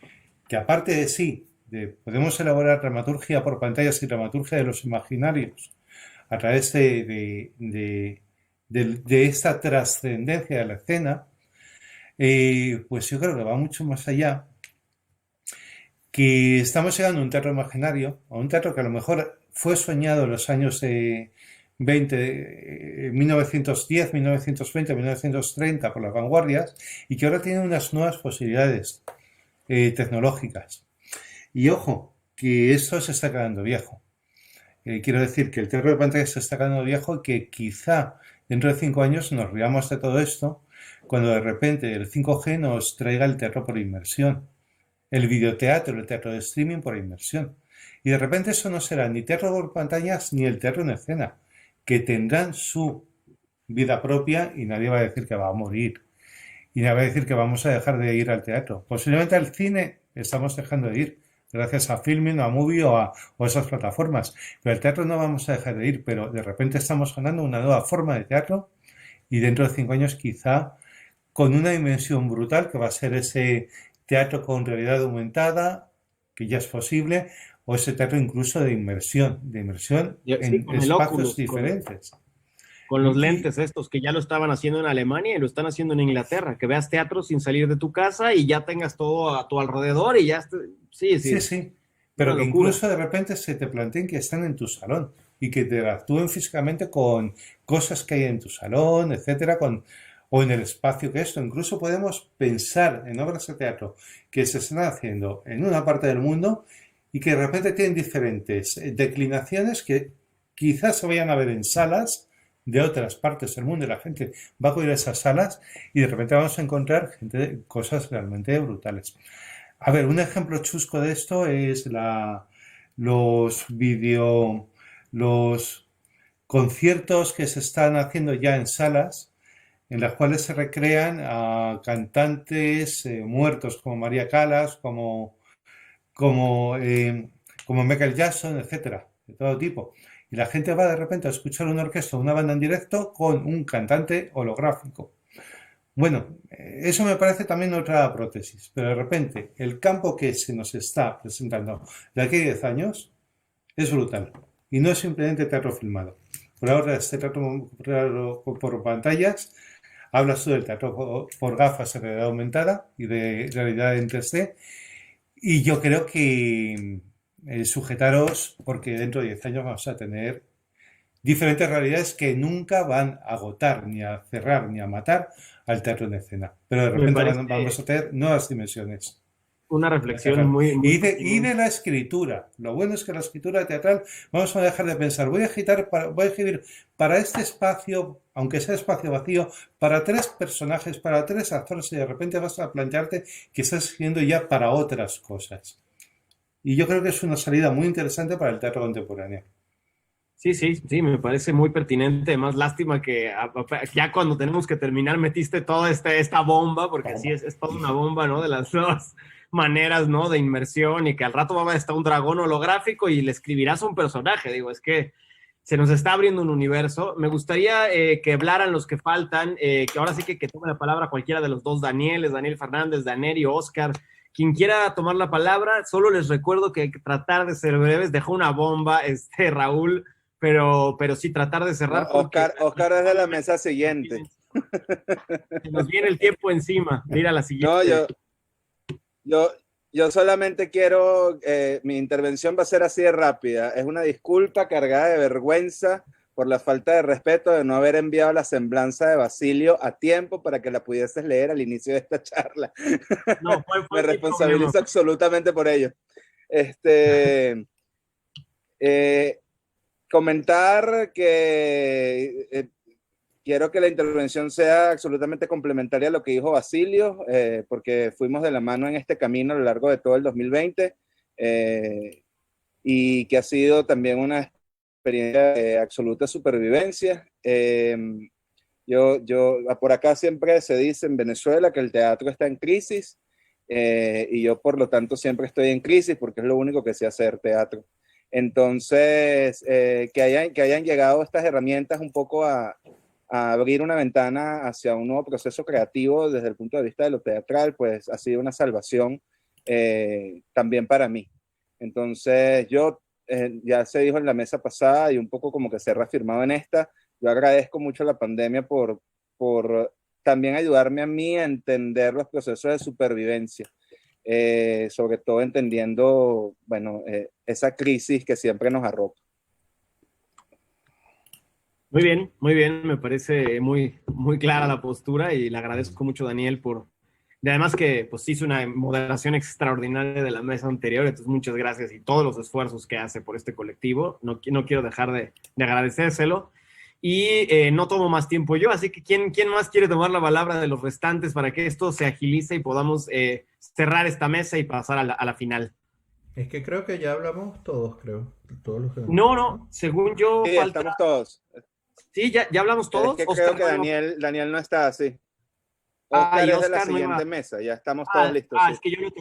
[SPEAKER 11] aparte de sí, podemos elaborar dramaturgia por pantallas y dramaturgia de los imaginarios a través de esta trascendencia de la escena, pues yo creo que va mucho más allá, que estamos llegando a un teatro imaginario, a un teatro que a lo mejor fue soñado en los años 1910, 1920, 1930 por las vanguardias, y que ahora tiene unas nuevas posibilidades tecnológicas. Y ojo, que esto se está quedando viejo. Quiero decir que el teatro de pantalla se está quedando viejo y que quizá dentro de 5 años nos riamos de todo esto cuando de repente el 5G nos traiga el teatro por inmersión, el videoteatro, el teatro de streaming por inmersión. Y de repente eso no será ni teatro por pantallas ni el teatro en escena, que tendrán su vida propia y nadie va a decir que va a morir. Y nadie va a decir que vamos a dejar de ir al teatro. Posiblemente al cine estamos dejando de ir, gracias a Filmin, a Movie o a esas plataformas. Pero al teatro no vamos a dejar de ir, pero de repente estamos ganando una nueva forma de teatro y dentro de 5 años quizá con una dimensión brutal que va a ser ese teatro con realidad aumentada, que ya es posible, o ese teatro incluso de inmersión en espacios diferentes.
[SPEAKER 3] Con los lentes estos que ya lo estaban haciendo en Alemania y lo están haciendo en Inglaterra, que veas teatro sin salir de tu casa y ya tengas todo a tu alrededor y ya sí.
[SPEAKER 11] Pero que incluso de repente se te planteen que están en tu salón y que te actúen físicamente con cosas que hay en tu salón, etcétera, o en el espacio que esto. Incluso podemos pensar en obras de teatro que se están haciendo en una parte del mundo y que de repente tienen diferentes declinaciones que quizás se vayan a ver en salas de otras partes del mundo y la gente va a acudir a esas salas y de repente vamos a encontrar cosas realmente brutales. A ver, un ejemplo chusco de esto es los conciertos que se están haciendo ya en salas, en las cuales se recrean a cantantes muertos como María Callas, como Michael Jackson, etcétera, de todo tipo. Y la gente va de repente a escuchar una orquesta o una banda en directo con un cantante holográfico. Bueno, eso me parece también otra prótesis, pero de repente el campo que se nos está presentando de aquí a 10 años es brutal. Y no es simplemente teatro filmado. Por ahora este teatro por pantallas, hablas tú del teatro por gafas de realidad aumentada y de realidad en 3D. Y yo creo que sujetaros, porque dentro de 10 años vamos a tener diferentes realidades que nunca van a agotar, ni a cerrar, ni a matar al teatro en escena. Pero de
[SPEAKER 3] Me
[SPEAKER 11] repente
[SPEAKER 3] parece
[SPEAKER 11] vamos a tener nuevas dimensiones.
[SPEAKER 3] una
[SPEAKER 11] de
[SPEAKER 3] reflexión
[SPEAKER 11] teatral.
[SPEAKER 3] muy, muy
[SPEAKER 11] Y de
[SPEAKER 3] pertinente.
[SPEAKER 11] la escritura. Lo bueno es que la escritura teatral vamos a dejar de pensar, voy a escribir para este espacio, aunque sea espacio vacío, para 3 personajes, para 3 actores, y de repente vas a plantearte que estás escribiendo ya para otras cosas. Y yo creo que es una salida muy interesante para el teatro contemporáneo.
[SPEAKER 3] Sí, sí, sí, me parece muy pertinente. Más lástima que ya cuando tenemos que terminar metiste toda esta bomba, porque sí, es toda una bomba, ¿no? De las nuevas maneras, ¿no? De inmersión y que al rato va a estar un dragón holográfico y le escribirás un personaje. Digo, es que se nos está abriendo un universo. Me gustaría que hablaran los que faltan, que ahora sí que tome la palabra cualquiera de los dos Danieles, Daniel Fernández, Daneri o Oscar. Quien quiera tomar la palabra, solo les recuerdo que hay que tratar de ser breves. Dejó una bomba, Raúl, pero sí tratar de
[SPEAKER 12] No,
[SPEAKER 3] cerrar porque
[SPEAKER 12] Oscar es de la mesa siguiente.
[SPEAKER 3] se nos viene el tiempo encima. Mira la
[SPEAKER 12] No,
[SPEAKER 3] siguiente.
[SPEAKER 12] yo solamente quiero, mi intervención va a ser así de rápida. Es una disculpa cargada de vergüenza por la falta de respeto de no haber enviado la semblanza de Basilio a tiempo para que la pudieses leer al inicio de esta charla.
[SPEAKER 3] No, fue
[SPEAKER 12] Me
[SPEAKER 3] mi
[SPEAKER 12] responsabilizo
[SPEAKER 3] problema.
[SPEAKER 12] absolutamente por ello. Comentar que quiero que la intervención sea absolutamente complementaria a lo que dijo Basilio, porque fuimos de la mano en este camino a lo largo de todo el 2020 y que ha sido también una experiencia de absoluta supervivencia. Por acá siempre se dice en Venezuela que el teatro está en crisis y yo por lo tanto siempre estoy en crisis porque es lo único que sé hacer, teatro. Entonces, que hayan llegado estas herramientas un poco a abrir una ventana hacia un nuevo proceso creativo desde el punto de vista de lo teatral, pues ha sido una salvación también para mí. Entonces, ya se dijo en la mesa pasada y un poco como que se ha reafirmado en esta, yo agradezco mucho a la pandemia por también ayudarme a mí a entender los procesos de supervivencia. Sobre todo entendiendo, bueno, esa crisis que siempre nos arropa.
[SPEAKER 3] Muy bien, me parece muy, muy clara la postura y le agradezco mucho a Daniel de además que pues hizo una moderación extraordinaria de la mesa anterior, entonces muchas gracias y todos los esfuerzos que hace por este colectivo, no quiero dejar de agradecérselo. Y no tomo más tiempo yo, así que ¿quién más quiere tomar la palabra de los restantes para que esto se agilice y podamos cerrar esta mesa y pasar a la final?
[SPEAKER 5] Es que creo que ya hablamos todos, creo. Todos los que...
[SPEAKER 3] No, según yo
[SPEAKER 12] Sí,
[SPEAKER 3] falta...
[SPEAKER 12] estamos todos.
[SPEAKER 3] Sí, ya hablamos todos.
[SPEAKER 12] Es que
[SPEAKER 3] Oscar,
[SPEAKER 12] creo que Daniel no está así.
[SPEAKER 3] y
[SPEAKER 12] Oscar es de la
[SPEAKER 3] Oscar no
[SPEAKER 12] siguiente
[SPEAKER 3] iba...
[SPEAKER 12] mesa, ya estamos todos listos. Sí.
[SPEAKER 3] Es que yo lo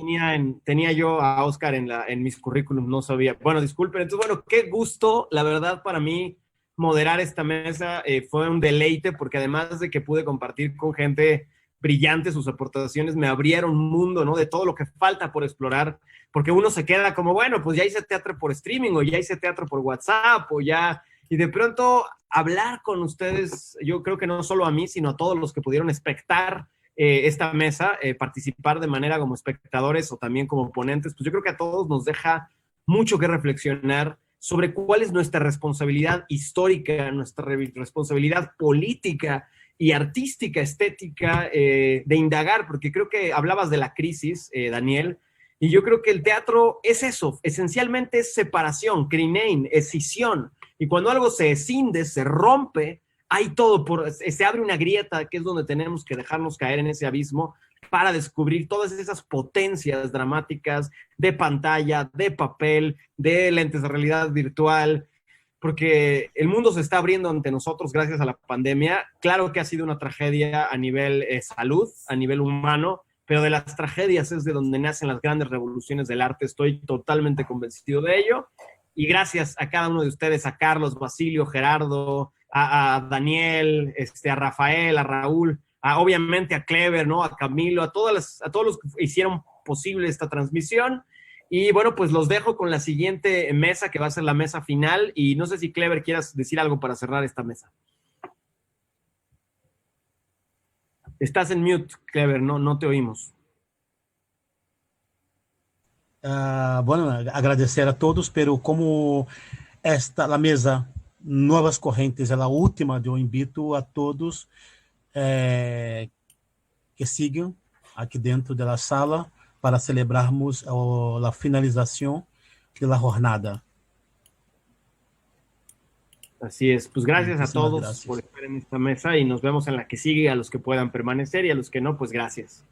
[SPEAKER 3] tenía yo a Oscar en mis currículums, no sabía. Bueno, disculpen. Entonces, bueno, qué gusto, la verdad, para mí moderar esta mesa fue un deleite porque además de que pude compartir con gente brillante sus aportaciones, me abrieron un mundo, ¿no? De todo lo que falta por explorar, porque uno se queda como, bueno, pues ya hice teatro por streaming o ya hice teatro por WhatsApp o ya... Y de pronto hablar con ustedes, yo creo que no solo a mí, sino a todos los que pudieron espectar esta mesa, participar de manera como espectadores o también como ponentes, pues yo creo que a todos nos deja mucho que reflexionar sobre cuál es nuestra responsabilidad histórica, nuestra responsabilidad política y artística, estética, de indagar, porque creo que hablabas de la crisis, Daniel, y yo creo que el teatro es eso, esencialmente es separación, krinein, escisión, y cuando algo se escinde, se rompe, hay todo, se abre una grieta que es donde tenemos que dejarnos caer en ese abismo para descubrir todas esas potencias dramáticas de pantalla, de papel, de lentes de realidad virtual, porque el mundo se está abriendo ante nosotros gracias a la pandemia. Claro que ha sido una tragedia a nivel salud, a nivel humano, pero de las tragedias es de donde nacen las grandes revoluciones del arte. Estoy totalmente convencido de ello. Y gracias a cada uno de ustedes, a Carlos, Basilio, Gerardo, a Daniel, a Rafael, a Raúl, obviamente a Clever, ¿no? A Camilo, a todos los que hicieron posible esta transmisión. Y bueno, pues los dejo con la siguiente mesa, que va a ser la mesa final. Y no sé si Clever quieras decir algo para cerrar esta mesa. Estás en mute, Clever, no te oímos.
[SPEAKER 13] Bueno, agradecer a todos, pero como la mesa Nuevas Correntes é a última, eu invito a todos que sigam aqui dentro da sala para celebrarmos a finalização da jornada.
[SPEAKER 3] Así es, pues gracias a todos
[SPEAKER 13] Gracias.
[SPEAKER 3] por estar en esta mesa y nos vemos en la que sigue, a los que puedan permanecer y a los que no, pues gracias.